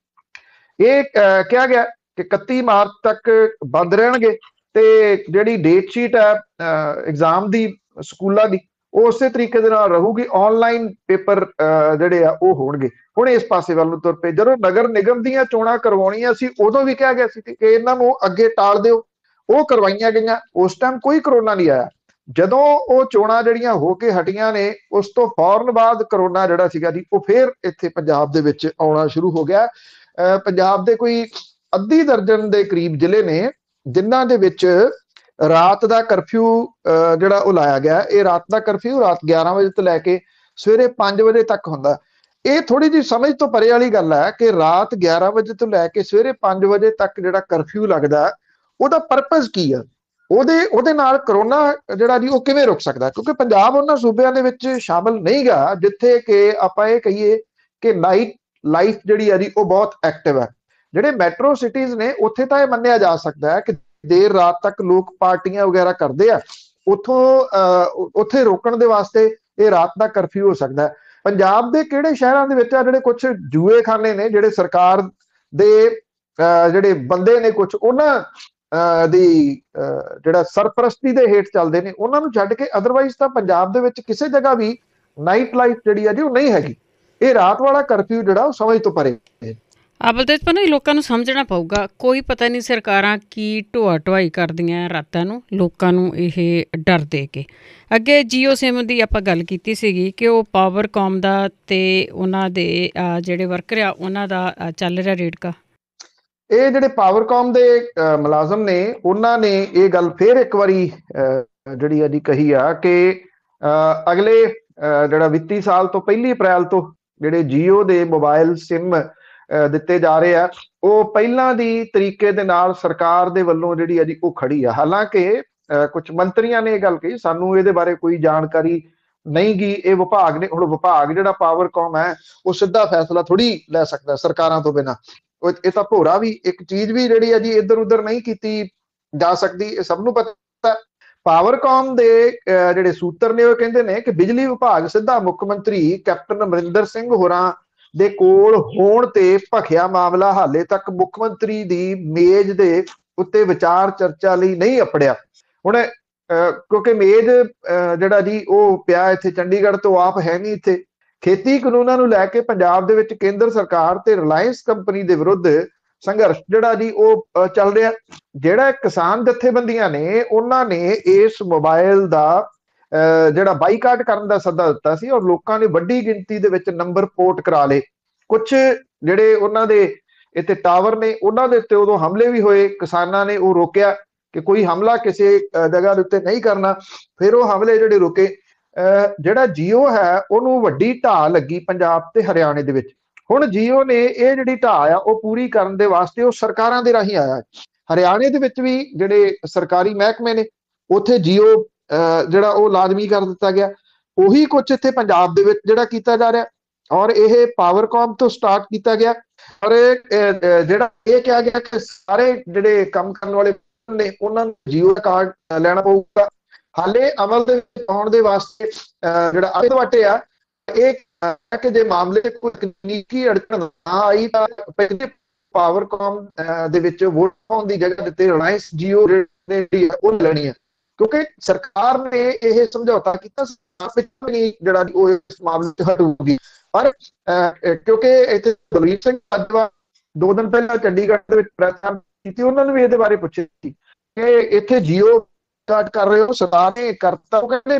ਇਹ ਕਿਹਾ ਗਿਆ ਕਿ 31 ਮਾਰਚ ਤੱਕ ਬੰਦ ਰਹਿਣਗੇ ਤੇ ਜਿਹੜੀ ਡੇਟ ਸ਼ੀਟ ਹੈ ਐਗਜ਼ਾਮ ਦੀ ਸਕੂਲਾਂ ਦੀ ਉਹ ਉਸੇ ਤਰੀਕੇ ਦੇ ਨਾਲ ਰਹੂਗੀ। ਆਨਲਾਈਨ ਪੇਪਰ ਜਿਹੜੇ ਆ ਉਹ ਹੋਣਗੇ। ਹੁਣ ਇਸ ਪਾਸੇ ਵੱਲ ਨੂੰ ਤੁਰ ਪਏ। ਜਦੋਂ ਨਗਰ ਨਿਗਮ ਦੀਆਂ ਚੋਣਾਂ ਕਰਵਾਉਣੀਆਂ ਸੀ ਉਦੋਂ ਵੀ ਕਿਹਾ ਗਿਆ ਸੀ ਕਿ ਇਹਨਾਂ ਨੂੰ ਅੱਗੇ ਟਾਲ ਦਿਓ, ਉਹ ਕਰਵਾਈਆਂ ਗਈਆਂ। ਉਸ ਟਾਈਮ ਕੋਈ ਕਰੋਨਾ ਨਹੀਂ ਆਇਆ। ਜਦੋਂ ਉਹ ਚੋਣਾਂ ਜਿਹੜੀਆਂ ਹੋ ਕੇ ਹਟੀਆਂ ਨੇ ਉਸ ਤੋਂ ਫੌਰਨ ਬਾਅਦ ਕਰੋਨਾ ਜਿਹੜਾ ਸੀਗਾ ਜੀ ਉਹ ਫੇਰ ਇੱਥੇ ਪੰਜਾਬ ਦੇ ਵਿੱਚ ਆਉਣਾ ਸ਼ੁਰੂ ਹੋ ਗਿਆ। ਪੰਜਾਬ ਦੇ ਕੋਈ ਅੱਧੀ ਦਰਜਨ ਦੇ ਕਰੀਬ ਜ਼ਿਲ੍ਹੇ ਨੇ ਜਿਨ੍ਹਾਂ ਦੇ ਵਿੱਚ ਰਾਤ ਦਾ ਕਰਫਿਊ ਜਿਹੜਾ ਉਹ ਲਾਇਆ ਗਿਆ। ਇਹ ਰਾਤ ਦਾ ਕਰਫਿਊ ਰਾਤ 11 ਵਜੇ ਤੋਂ ਲੈ ਕੇ ਸਵੇਰੇ 5 ਵਜੇ ਤੱਕ ਹੁੰਦਾ। ਇਹ ਥੋੜੀ ਜਿਹੀ ਸਮਝ ਤੋਂ ਪਰੇ ਵਾਲੀ ਗੱਲ ਹੈ ਕਿ ਰਾਤ 11 ਵਜੇ ਤੋਂ ਲੈ ਕੇ ਸਵੇਰੇ 5 ਵਜੇ ਤੱਕ ਜਿਹੜਾ ਕਰਫਿਊ ਲੱਗਦਾ ਉਹਦਾ ਪਰਪਸ ਕੀ ਆ, ਉਹਦੇ ਨਾਲ ਕਰੋਨਾ ਜਿਹੜਾ ਜੀ ਉਹ ਕਿਵੇਂ ਰੁਕ ਸਕਦਾ। ਕਿਉਂਕਿ ਪੰਜਾਬ ਉਹਨਾਂ ਸੂਬਿਆਂ ਦੇ ਵਿੱਚ ਸ਼ਾਮਲ ਨਹੀਂ ਗਾ ਜਿੱਥੇ ਕਿ ਆਪਾਂ ਇਹ ਕਹੀਏ ਕਿ ਨਾਈਟ ਲਾਈਫ ਜਿਹੜੀ ਆ ਜੀ ਉਹ ਬਹੁਤ ਐਕਟਿਵ ਹੈ। ਜਿਹੜੇ ਮੈਟਰੋ ਸਿਟੀਜ਼ ਨੇ ਉੱਥੇ ਤਾਂ ਇਹ ਮੰਨਿਆ ਜਾ ਸਕਦਾ ਹੈ ਕਿ ਦੇਰ ਰਾਤ ਤੱਕ ਲੋਕ ਪਾਰਟੀਆਂ ਵਗੈਰਾ ਕਰਦੇ ਆ, ਉੱਥੇ ਰੋਕਣ ਦੇ ਵਾਸਤੇ ਇਹ ਰਾਤ ਦਾ ਕਰਫਿਊ ਹੋ ਸਕਦਾ ਹੈ। ਪੰਜਾਬ ਦੇ ਕਿਹੜੇ ਸ਼ਹਿਰਾਂ ਦੇ ਵਿੱਚ ਆ ਜਿਹੜੇ ਕੁਝ ਜੂਏਖਾਨੇ ਨੇ, ਜਿਹੜੇ ਸਰਕਾਰ ਦੇ ਜਿਹੜੇ ਬੰਦੇ ਨੇ ਕੁਝ ਉਹਨਾਂ ਦੀ ਜਿਹੜਾ ਸਰਪ੍ਰਸਤੀ ਦੇ ਹੇਠ ਚੱਲਦੇ ਨੇ, ਉਹਨਾਂ ਨੂੰ ਛੱਡ ਕੇ ਅਦਰਵਾਈਜ਼ ਤਾਂ ਪੰਜਾਬ ਦੇ ਵਿੱਚ ਕਿਸੇ ਜਗ੍ਹਾ ਵੀ ਨਾਈਟ ਲਾਈਫ ਜਿਹੜੀ ਆ ਜੀ ਉਹ ਨਹੀਂ ਹੈਗੀ। ਇਹ ਰਾਤ ਵਾਲਾ ਕਰਫਿਊ ਜਿਹੜਾ ਉਹ ਸਮਝ ਤੋਂ ਪਰੇ ਹੈ। ਬਲਤੇਜ ਪਰ ਲੋਕਾਂ ਨੂੰ ਸਮਝਣਾ ਪਊਗਾ। ਕੋਈ ਪਤਾ ਨਹੀਂ ਸਰਕਾਰਾਂ ਕੀ ਢੋਆ ਢੁਆਈ ਕਰਦੀਆਂ ਰਾਤਾਂ ਨੂੰ ਲੋਕਾਂ ਨੂੰ ਇਹ ਡਰ ਦੇ ਕੇ। ਅੱਗੇ ਜੀਓ ਸਿਮ ਦੀ ਆਪਾਂ ਗੱਲ ਕੀਤੀ ਸੀਗੀ ਕਿ ਉਹ ਪਾਵਰਕਾਮ ਦਾ ਤੇ ਉਹਨਾਂ ਦੇ ਜਿਹੜੇ ਵਰਕਰ ਆ ਉਹਨਾਂ ਦਾ ਚੱਲ ਰਿਹਾ ਰੇਟਕਾ। ਇਹ ਜਿਹੜੇ ਪਾਵਰਕਾਮ ਦੇ ਮੁਲਾਜ਼ਮ ਨੇ ਉਹਨਾਂ ਨੇ ਇਹ ਗੱਲ ਫੇਰ ਇੱਕ ਵਾਰੀ ਜਿਹੜੀ ਆ ਜੀ ਕਹੀ ਆ ਕਿ ਅਗਲੇ ਜਿਹੜਾ ਵਿੱਤੀ ਸਾਲ ਤੋਂ 1 ਅਪ੍ਰੈਲ ਤੋਂ ਜਿਹੜੇ ਜੀਓ ਦੇ ਮੋਬਾਈਲ ਸਿਮ ਦਿੱਤੇ ਜਾ ਰਹੇ ਆ ਉਹ ਪਹਿਲਾਂ ਦੀ ਤਰੀਕੇ ਦੇ ਨਾਲ ਸਰਕਾਰ ਦੇ ਵੱਲੋਂ ਜਿਹੜੀ ਆ ਜੀ ਉਹ ਖੜੀ ਆ। ਹਾਲਾਂਕਿ ਕੁਝ ਮੰਤਰੀਆਂ ਨੇ ਇਹ ਗੱਲ ਕਹੀ ਸਾਨੂੰ ਇਹਦੇ ਬਾਰੇ ਕੋਈ ਜਾਣਕਾਰੀ ਨਹੀਂ ਗੀ, ਇਹ ਵਿਭਾਗ ਨੇ। ਹੁਣ ਵਿਭਾਗ ਜਿਹੜਾ ਪਾਵਰਕਾਮ ਹੈ ਉਹ ਸਿੱਧਾ ਫੈਸਲਾ ਥੋੜੀ ਲੈ ਸਕਦਾ ਸਰਕਾਰਾਂ ਤੋਂ ਬਿਨਾਂ। ਇਹ ਤਾਂ ਭੋਰਾ ਵੀ ਇੱਕ ਚੀਜ਼ ਵੀ ਜਿਹੜੀ ਹੈ ਜੀ ਇੱਧਰ ਉੱਧਰ ਨਹੀਂ ਕੀਤੀ ਜਾ ਸਕਦੀ, ਇਹ ਸਭ ਨੂੰ ਪਤਾ। ਪਾਵਰਕਾਮ ਦੇ ਜਿਹੜੇ ਸੂਤਰ ਨੇ ਉਹ ਕਹਿੰਦੇ ਨੇ ਕਿ ਬਿਜਲੀ ਵਿਭਾਗ ਸਿੱਧਾ ਮੁੱਖ ਮੰਤਰੀ ਕੈਪਟਨ ਅਮਰਿੰਦਰ ਸਿੰਘ ਹੋਰਾਂ ਦੇ ਕੋਲ ਹੋਣ ਤੇ ਭਖਿਆ ਮਾਮਲਾ ਹਾਲੇ ਤੱਕ ਮੁੱਖ ਮੰਤਰੀ ਦੀ ਮੇਜ਼ ਦੇ ਉੱਤੇ ਵਿਚਾਰ ਚਰਚਾ ਲਈ ਨਹੀਂ ਅਪੜਿਆ। ਹੁਣ ਕਿਉਂਕਿ ਮੇਜ਼ ਜਿਹੜਾ ਜੀ ਉਹ ਪਿਆ ਇੱਥੇ ਚੰਡੀਗੜ੍ਹ ਤੋਂ ਆਪ ਹੈ ਨਹੀਂ ਇੱਥੇ। ਖੇਤੀ ਕਾਨੂੰਨਾਂ ਨੂੰ ਲੈ ਕੇ ਪੰਜਾਬ ਦੇ ਵਿੱਚ ਕੇਂਦਰ ਸਰਕਾਰ ਤੇ ਰਿਲਾਇੰਸ ਕੰਪਨੀ ਦੇ ਵਿਰੁੱਧ ਸੰਘਰਸ਼ ਜਿਹੜਾ ਜੀ ਉਹ ਚੱਲ ਰਿਹਾ। ਜਿਹੜਾ ਕਿਸਾਨ ਜਥੇਬੰਦੀਆਂ ਨੇ ਉਹਨਾਂ ਨੇ ਇਸ ਮੋਬਾਈਲ ਦਾ ਜਿਹੜਾ ਬਾਈਕਾਟ ਕਰਨ ਦਾ ਸੱਦਾ ਦਿੱਤਾ ਸੀ ਔਰ ਲੋਕਾਂ ਨੇ ਵੱਡੀ ਗਿਣਤੀ ਦੇ ਵਿੱਚ ਨੰਬਰ ਪੋਰਟ ਕਰਾ ਲਏ। ਕੁਝ ਜਿਹੜੇ ਉਹਨਾਂ ਦੇ ਇੱਥੇ ਟਾਵਰ ਨੇ ਉਹਨਾਂ ਦੇ ਉੱਤੇ ਉਦੋਂ ਹਮਲੇ ਵੀ ਹੋਏ, ਕਿਸਾਨਾਂ ਨੇ ਉਹ ਰੋਕਿਆ ਕਿ ਕੋਈ ਹਮਲਾ ਕਿਸੇ ਜਗ੍ਹਾ ਦੇ ਉੱਤੇ ਨਹੀਂ ਕਰਨਾ। ਫਿਰ ਉਹ ਹਮਲੇ ਜਿਹੜੇ ਰੁਕੇ। ਜਿਹੜਾ ਜੀਓ ਹੈ ਉਹਨੂੰ ਵੱਡੀ ਢਾਹ ਲੱਗੀ ਪੰਜਾਬ ਤੇ ਹਰਿਆਣੇ ਦੇ ਵਿੱਚ। ਹੁਣ ਜੀਓ ਨੇ ਇਹ ਜਿਹੜੀ ਢਾਹ ਆ ਉਹ ਪੂਰੀ ਕਰਨ ਦੇ ਵਾਸਤੇ ਉਹ ਸਰਕਾਰਾਂ ਦੇ ਰਾਹੀਂ ਆਇਆ। ਹਰਿਆਣੇ ਦੇ ਵਿੱਚ ਵੀ ਜਿਹੜੇ ਸਰਕਾਰੀ ਮਹਿਕਮੇ ਨੇ ਉੱਥੇ ਜੀਓ ਜਿਹੜਾ ਉਹ ਲਾਜ਼ਮੀ ਕਰ ਦਿੱਤਾ ਗਿਆ। ਉਹੀ ਕੁਝ ਇੱਥੇ ਪੰਜਾਬ ਦੇ ਵਿੱਚ ਜਿਹੜਾ ਕੀਤਾ ਜਾ ਰਿਹਾ ਔਰ ਇਹ ਪਾਵਰਕਾਮ ਤੋਂ ਸਟਾਰਟ ਕੀਤਾ ਗਿਆ। ਔਰ ਜਿਹੜਾ ਇਹ ਕਿਹਾ ਗਿਆ ਕਿ ਸਾਰੇ ਜਿਹੜੇ ਕੰਮ ਕਰਨ ਵਾਲੇ ਨੇ ਉਹਨਾਂ ਨੂੰ ਜੀਓ ਦਾ ਕਾਰਡ ਲੈਣਾ ਪਊਗਾ। ਹਾਲੇ ਅਮਲ ਦੇ ਵਿੱਚ ਆਉਣ ਦੇ ਵਾਸਤੇ ਜਿਹੜਾ ਅੱਧ-ਵੱਟ ਆ ਇਹ ਕਿ ਜੇ ਮਾਮਲੇ 'ਚ ਕੋਈ ਤਕਨੀਕੀ ਅੜਚਨ ਨਾ ਆਈ ਤਾਂ ਪਹਿਲੇ ਪਾਵਰਕਾਮ ਦੇ ਵਿੱਚ ਵੋਟ ਪਾਉਣ ਦੀ ਜਗ੍ਹਾ ਦਿੱਤੇ ਰਿਲਾਇੰਸ ਜੀਓ ਜਿਹੜੀ ਉਹ ਲੈਣੀ ਹੈ, ਕਿਉਂਕਿ ਸਰਕਾਰ ਨੇ ਇਹ ਸਮਝੌਤਾ ਕੀਤਾ ਨਹੀਂ ਜਿਹੜਾ ਉਹ ਇਸ ਮਾਮਲੇ 'ਚ ਹਟੂਗੀ। ਪਰ ਕਿਉਂਕਿ ਇੱਥੇ ਬਲਵੀਰ ਸਿੰਘ ਬਾਜਵਾ 2 ਦਿਨ ਪਹਿਲਾਂ ਚੰਡੀਗੜ੍ਹ ਦੇ ਵਿੱਚ ਪ੍ਰੈਸ ਕੀਤੀ, ਉਹਨਾਂ ਨੂੰ ਵੀ ਇਹਦੇ ਬਾਰੇ ਪੁੱਛਿਆ ਸੀ ਕਿ ਇੱਥੇ ਜੀਓ ਸਟਾਰਟ ਕਰ ਰਹੇ ਹੋ, ਸਰਕਾਰ ਨੇ ਕਰਤਾ। ਉਹ ਕਹਿੰਦੇ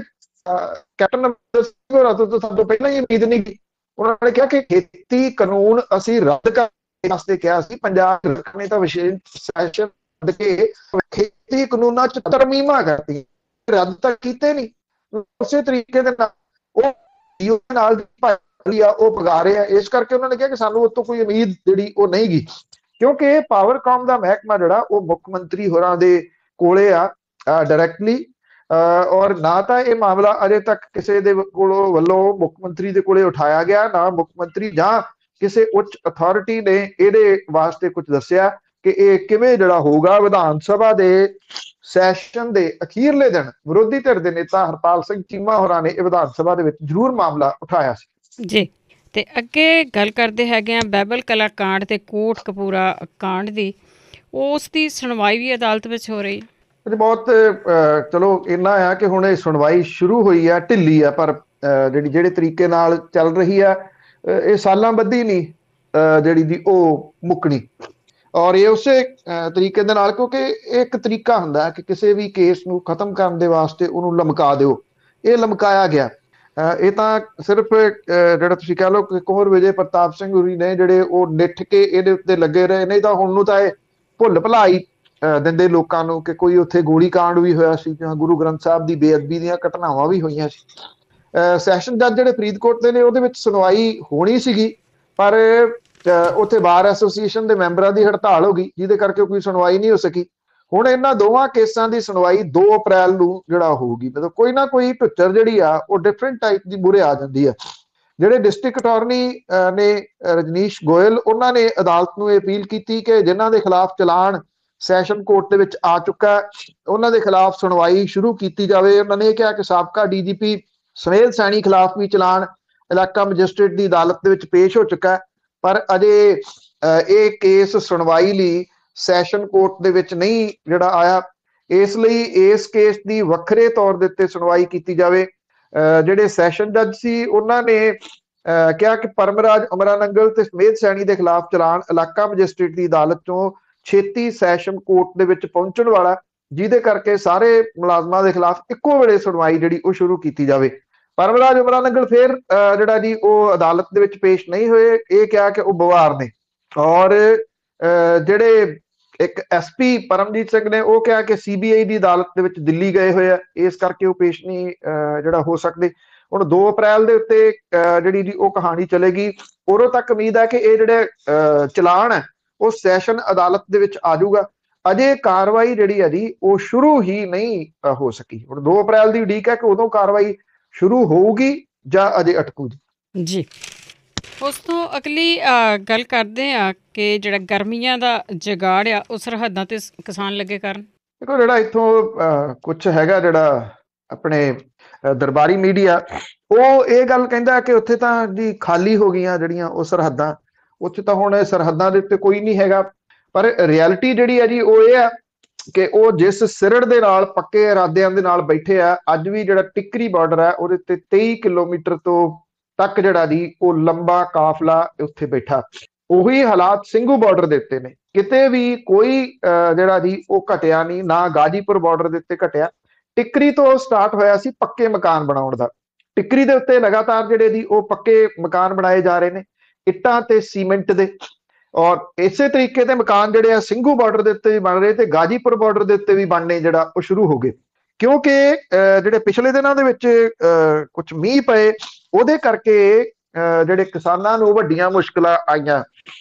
ਕੈਪਟਨ ਅਮਰਿੰਦਰ ਸਿੰਘ ਹੋਰਾਂ ਤੋਂ ਸਾਨੂੰ ਪਹਿਲਾਂ ਹੀ ਉਮੀਦ ਨਹੀਂ ਸੀ। ਉਹਨਾਂ ਨੇ ਕਿਹਾ ਕਿ ਖੇਤੀ ਕਾਨੂੰਨ ਅਸੀਂ ਰੱਦ ਕਰਨ ਵਾਸਤੇ ਕਿਹਾ ਸੀ, ਪੰਜਾਬ ਨੇ ਤਾਂ ਵਿਸ਼ੇਸ਼ ਸੈਸ਼ਨ ਰੱਦ ਕੇ ਖੇਤੀ ਕਾਨੂੰਨਾਂ 'ਚ ਤਰਮੀਮਾਂ ਕਰਤੀਆਂ, ਰੱਦ ਤਾਂ ਕੀਤੇ ਨਹੀਂ। ਉਸੇ ਤਰੀਕੇ ਦੇ ਨਾਲ ਉਹ ਜੀਓ ਨਾਲ ਉਹ ਪਗਾ ਰਹੇ ਆ। ਇਸ ਕਰਕੇ ਉਹਨਾਂ ਨੇ ਕਿਹਾ ਕਿ ਸਾਨੂੰ ਉਹ ਤੋਂ ਕੋਈ ਉਮੀਦ ਜਿਹੜੀ ਉਹ ਨਹੀਂ ਗੀ, ਕਿਉਂਕਿ ਪਾਵਰਕਾਮ ਦਾ ਮਹਿਕਮਾ ਜਿਹੜਾ ਉਹ ਮੁੱਖ ਮੰਤਰੀ ਹੋਰਾਂ ਦੇ ਕੋਲੇ ਆ ਡਾਇਰੈਕਟਲੀ, ਔਰ ਨਾ ਤਾਂ ਇਹ ਮਾਮਲਾ ਅਜੇ ਤੱਕ ਕਿਸੇ ਦੇ ਕੋਲੋਂ ਵੱਲੋਂ ਮੁੱਖ ਮੰਤਰੀ ਦੇ ਕੋਲੇ ਉਠਾਇਆ ਗਿਆ, ਨਾ ਮੁੱਖ ਮੰਤਰੀ ਜਾਂ ਕਿਸੇ ਉੱਚ ਅਥਾਰਟੀ ਨੇ ਇਹਦੇ ਵਾਸਤੇ ਕੁਝ ਦੱਸਿਆ ਕਿ ਇਹ ਕਿਵੇਂ ਜਿਹੜਾ ਹੋਊਗਾ। ਵਿਧਾਨ ਸਭਾ ਦੇ ਸੈਸ਼ਨ ਦੇ ਅਖੀਰਲੇ ਦਿਨ ਵਿਰੋਧੀ ਧਿਰ ਦੇ ਨੇਤਾ ਹਰਪਾਲ ਸਿੰਘ ਚੀਮਾ ਹੋਰਾਂ ਨੇ ਇਹ ਵਿਧਾਨ ਸਭਾ ਦੇ ਵਿੱਚ ਜ਼ਰੂਰ ਮਾਮਲਾ ਉਠਾਇਆ ਸੀ। ਜੀ, ਤੇ ਅੱਗੇ ਗੱਲ ਕਰਦੇ ਹੈਗੇ ਆ ਬਾਈਬਲ ਕਲਾ ਕਾਂਡ ਤੇ ਕੋਟਕਪੂਰਾ ਕਾਂਡ ਦੀ, ਉਸ ਦੀ ਸੁਣਵਾਈ ਵੀ ਅਦਾਲਤ ਵਿੱਚ ਹੋ ਰਹੀ ਹੈ। ਬਹੁਤ ਚਲੋ ਇੰਨਾ ਆ ਕਿ ਹੁਣ ਇਹ ਸੁਣਵਾਈ ਸ਼ੁਰੂ ਹੋਈ ਆ, ਢਿੱਲੀ ਆ, ਪਰ ਜਿਹੜੇ ਤਰੀਕੇ ਨਾਲ ਚੱਲ ਰਹੀ ਆ ਇਹ ਸਾਲਾਂ ਬੱਧੀ ਨਹੀਂ ਜਿਹੜੀ ਦੀ ਉਹ ਮੁੱਕਣੀ। ਔਰ ਇਹ ਉਸੇ ਤਰੀਕੇ ਦੇ ਨਾਲ, ਕਿਉਂਕਿ ਇੱਕ ਤਰੀਕਾ ਹੁੰਦਾ ਕਿ ਕਿਸੇ ਵੀ ਕੇਸ ਨੂੰ ਖਤਮ ਕਰਨ ਦੇ ਵਾਸਤੇ ਉਹਨੂੰ ਲਮਕਾ ਦਿਓ, ਇਹ ਲਮਕਾਇਆ ਗਿਆ। ਇਹ ਤਾਂ ਸਿਰਫ ਜਿਹੜਾ ਤੁਸੀਂ ਕਹਿ ਲਓ ਕਿ ਕੁੰਵਰ ਵਿਜੇ ਪ੍ਰਤਾਪ ਸਿੰਘ ਹੋਰੀ ਨੇ ਜਿਹੜੇ ਉਹ ਨਿੱਠ ਕੇ ਇਹਦੇ ਉੱਤੇ ਲੱਗੇ ਰਹੇ, ਨਹੀਂ ਤਾਂ ਹੁਣ ਨੂੰ ਤਾਂ ਇਹ ਭੁੱਲ ਭੁਲਾਈ ਦਿੰਦੇ ਲੋਕਾਂ ਨੂੰ ਕਿ ਕੋਈ ਉੱਥੇ ਗੋਲੀ ਕਾਂਡ ਵੀ ਹੋਇਆ ਸੀ ਜਾਂ ਗੁਰੂ ਗ੍ਰੰਥ ਸਾਹਿਬ ਦੀ ਬੇਅਦਬੀ ਦੀਆਂ ਘਟਨਾਵਾਂ ਵੀ ਹੋਈਆਂ ਸੀ। ਸੈਸ਼ਨ ਜੱਜ ਜਿਹੜੇ ਫਰੀਦਕੋਟ ਦੇ ਨੇ ਉਹਦੇ ਵਿੱਚ ਸੁਣਵਾਈ ਹੋਣੀ ਸੀਗੀ, ਪਰ ਉੱਥੇ ਬਾਰ ਐਸੋਸੀਏਸ਼ਨ ਦੇ ਮੈਂਬਰਾਂ ਦੀ ਹੜਤਾਲ ਹੋ ਗਈ, ਜਿਹਦੇ ਕਰਕੇ ਕੋਈ ਸੁਣਵਾਈ ਨਹੀਂ ਹੋ ਸਕੀ। ਹੁਣ ਇਹਨਾਂ ਦੋਵਾਂ ਕੇਸਾਂ ਦੀ ਸੁਣਵਾਈ 2 ਅਪ੍ਰੈਲ ਨੂੰ ਜਿਹੜਾ ਹੋਊਗੀ। ਮਤਲਬ ਕੋਈ ਨਾ ਕੋਈ ਪਿਕਚਰ ਜਿਹੜੀ ਆ ਉਹ ਡਿਫਰੈਂਟ ਟਾਈਪ ਦੀ ਮੂਹਰੇ ਆ ਜਾਂਦੀ ਆ। ਜਿਹੜੇ ਡਿਸਟ੍ਰਿਕਟ ਅਟਾਰਨੀ ਨੇ ਰਜਨੀਸ਼ ਗੋਇਲ, ਉਹਨਾਂ ਨੇ ਅਦਾਲਤ ਨੂੰ ਇਹ ਅਪੀਲ ਕੀਤੀ ਕਿ ਜਿਨ੍ਹਾਂ ਦੇ ਖਿਲਾਫ ਚਲਾਨ ਸੈਸ਼ਨ ਕੋਰਟ ਦੇ ਵਿੱਚ ਆ ਚੁੱਕਾ, ਉਹਨਾਂ ਦੇ ਖਿਲਾਫ ਸੁਣਵਾਈ ਸ਼ੁਰੂ ਕੀਤੀ ਜਾਵੇ। ਉਹਨਾਂ ਨੇ ਇਹ ਕਿਹਾ ਕਿ ਸਾਬਕਾ ਡੀਜੀਪੀ ਸੁਮੇਧ ਸੈਣੀ ਖਿਲਾਫ ਵੀ ਚਲਾਨ ਇਲਾਕਾ ਮੈਜਿਸਟ੍ਰੇਟ ਦੀ ਅਦਾਲਤ ਦੇ ਵਿੱਚ ਪੇਸ਼ ਹੋ ਚੁੱਕਾ, ਪਰ ਅਜੇ ਇਹ ਕੇਸ ਸੁਣਵਾਈ ਲਈ ਸੈਸ਼ਨ ਕੋਰਟ ਦੇ ਵਿੱਚ ਨਹੀਂ ਜਿਹੜਾ ਆਇਆ। ਇਸ ਲਈ ਇਸ ਕੇਸ ਦੀ ਵੱਖਰੇ ਤੌਰ ਦੇ ਉੱਤੇ ਸੁਣਵਾਈ ਕੀਤੀ ਜਾਵੇ। ਜਿਹੜੇ ਸੈਸ਼ਨ ਜੱਜ ਸੀ ਉਹਨਾਂ ਨੇ ਕਿਹਾ ਕਿ ਪਰਮਰਾਜ ਅਮਰਾਨੰਗਲ ਤੇ ਸੁਮੇਧ ਸੈਣੀ ਦੇ ਖਿਲਾਫ ਚਲਾਨ ਇਲਾਕਾ ਮੈਜਿਸਟ੍ਰੇਟ ਦੀ ਅਦਾਲਤ ਚੋਂ ਛੇਤੀ ਸੈਸ਼ਨ ਕੋਰਟ ਦੇ ਵਿੱਚ ਪਹੁੰਚਣ ਵਾਲਾ, ਜਿਹਦੇ ਕਰਕੇ ਸਾਰੇ ਮੁਲਾਜ਼ਮਾਂ ਦੇ ਖਿਲਾਫ ਇੱਕੋ ਵੇਲੇ ਸੁਣਵਾਈ ਜਿਹੜੀ ਉਹ ਸ਼ੁਰੂ ਕੀਤੀ ਜਾਵੇ। ਪਰਮਰਾਜ ਅਮਰਾਨੰਗਲ ਫਿਰ ਜਿਹੜਾ ਜੀ ਉਹ ਅਦਾਲਤ ਦੇ ਵਿੱਚ ਪੇਸ਼ ਨਹੀਂ ਹੋਏ। ਇਹ ਕਿਹਾ ਕਿ ਉਹ ਬਵਾਰ ਨੇ, ਔਰ ਜਿਹੜੇ ਇੱਕ ਐਸਪੀ ਪਰਮਜੀਤ ਸਿੰਘ ਨੇ ਉਹ ਕਿਹਾ ਕਿ ਸੀਬੀਆਈ ਦੀ ਅਦਾਲਤ ਦੇ ਵਿੱਚ ਦਿੱਲੀ ਗਏ ਹੋਏ ਆ, ਇਸ ਕਰਕੇ ਉਹ ਪੇਸ਼ ਨਹੀਂ ਜਿਹੜਾ ਹੋ ਸਕਦੇ। ਹੁਣ 2 ਅਪ੍ਰੈਲ ਦੇ ਉੱਤੇ ਜਿਹੜੀ ਜੀ ਉਹ ਕਹਾਣੀ ਚਲੇਗੀ। ਉਦੋਂ ਤੱਕ ਉਮੀਦ ਹੈ ਕਿ ਇਹ ਜਿਹੜੇ ਚਲਾਨ ਹੈ ਉਹ ਸੈਸ਼ਨ ਅਦਾਲਤ ਦੇ ਵਿੱਚ ਆ ਜਾਊਗਾ। ਅਜੇ ਕਾਰਵਾਈ ਜਿਹੜੀ ਹੈ ਜੀ ਉਹ ਸ਼ੁਰੂ ਹੀ ਨਹੀਂ ਹੋ ਸਕੀ। ਹੁਣ 2 ਅਪ੍ਰੈਲ ਦੀ ਉਡੀਕ ਹੈ ਕਿ ਉਦੋਂ ਕਾਰਵਾਈ ਸ਼ੁਰੂ ਹੋਊਗੀ ਜਾਂ ਅਜੇ ਅਟਕੂ ਜੀ। ਉਸ ਤੋਂ ਅਗਲੀ ਗੱਲ ਕਰਦੇ ਆ ਕਿ ਜਿਹੜਾ ਗਰਮੀਆਂ ਦਾ ਜਗਾੜ ਆ ਉਹ ਸਰਹੱਦਾਂ ਤੇ ਕਿਸਾਨ ਲੱਗੇ ਕਰਨ। ਦੇਖੋ ਜਿਹੜਾ ਇੱਥੋਂ ਕੁਛ ਹੈਗਾ ਜਿਹੜਾ ਆਪਣੇ ਦਰਬਾਰੀ ਮੀਡੀਆ, ਉਹ ਇਹ ਗੱਲ ਕਹਿੰਦਾ ਕਿ ਉੱਥੇ ਤਾਂ ਜੀ ਖਾਲੀ ਹੋ ਗਈਆਂ ਜਿਹੜੀਆਂ ਉਹ ਸਰਹੱਦਾਂ, ਉੱਥੇ ਤਾਂ ਹੁਣ ਸਰਹੱਦਾਂ ਦੇ ਉੱਤੇ ਕੋਈ ਨਹੀਂ ਹੈਗਾ। ਪਰ ਰਿਐਲਿਟੀ ਜਿਹੜੀ ਹੈ ਜੀ ਉਹ ਇਹ ਆ ਕਿ ਉਹ ਜਿਸ ਸਿਰੜ ਦੇ ਨਾਲ ਪੱਕੇ ਇਰਾਦਿਆਂ ਦੇ ਨਾਲ ਬੈਠੇ ਆ, ਅੱਜ ਵੀ ਜਿਹੜਾ ਟਿੱਕਰੀ ਬਾਰਡਰ ਹੈ ਉਹਦੇ ਤੇ 23 ਕਿਲੋਮੀਟਰ ਤੋਂ ਤੱਕ ਜਿਹੜਾ ਜੀ ਉਹ ਲੰਬਾ ਕਾਫਲਾ ਉੱਥੇ ਬੈਠਾ। ਉਹੀ ਹਾਲਾਤ ਸਿੰਘੂ ਬਾਰਡਰ ਦੇ ਉੱਤੇ ਨੇ, ਕਿਤੇ ਵੀ ਕੋਈ ਜਿਹੜਾ ਜੀ ਉਹ ਘਟਿਆ ਨਹੀਂ, ਨਾ ਗਾਜੀਪੁਰ ਬਾਰਡਰ ਦੇ ਉੱਤੇ ਘਟਿਆ। ਟਿੱਕਰੀ ਤੋਂ ਸਟਾਰਟ ਹੋਇਆ ਸੀ ਪੱਕੇ ਮਕਾਨ ਬਣਾਉਣ ਦਾ। ਟਿੱਕਰੀ ਦੇ ਉੱਤੇ ਲਗਾਤਾਰ ਜਿਹੜੇ ਜੀ ਉਹ ਪੱਕੇ ਮਕਾਨ ਬਣਾਏ ਜਾ ਰਹੇ ਨੇ, ਇੱਟਾਂ ਤੇ ਸੀਮੈਂਟ ਦੇ, ਔਰ ਇਸੇ ਤਰੀਕੇ ਦੇ ਮਕਾਨ ਜਿਹੜੇ ਆ ਸਿੰਘੂ ਬਾਰਡਰ ਦੇ ਉੱਤੇ ਵੀ ਬਣ ਰਹੇ ਤੇ ਗਾਜੀਪੁਰ ਬਾਰਡਰ ਦੇ ਉੱਤੇ ਵੀ ਬਣਨੇ ਜਿਹੜਾ ਉਹ ਸ਼ੁਰੂ ਹੋ ਗਏ। ਕਿਉਂਕਿ ਜਿਹੜੇ ਪਿਛਲੇ ਦਿਨਾਂ ਦੇ ਵਿੱਚ ਕੁਝ ਮੀਂਹ ਪਏ, ਉਹਦੇ ਕਰਕੇ ਜਿਹੜੇ ਕਿਸਾਨਾਂ ਨੂੰ ਵੱਡੀਆਂ ਮੁਸ਼ਕਲਾਂ ਆਈਆਂ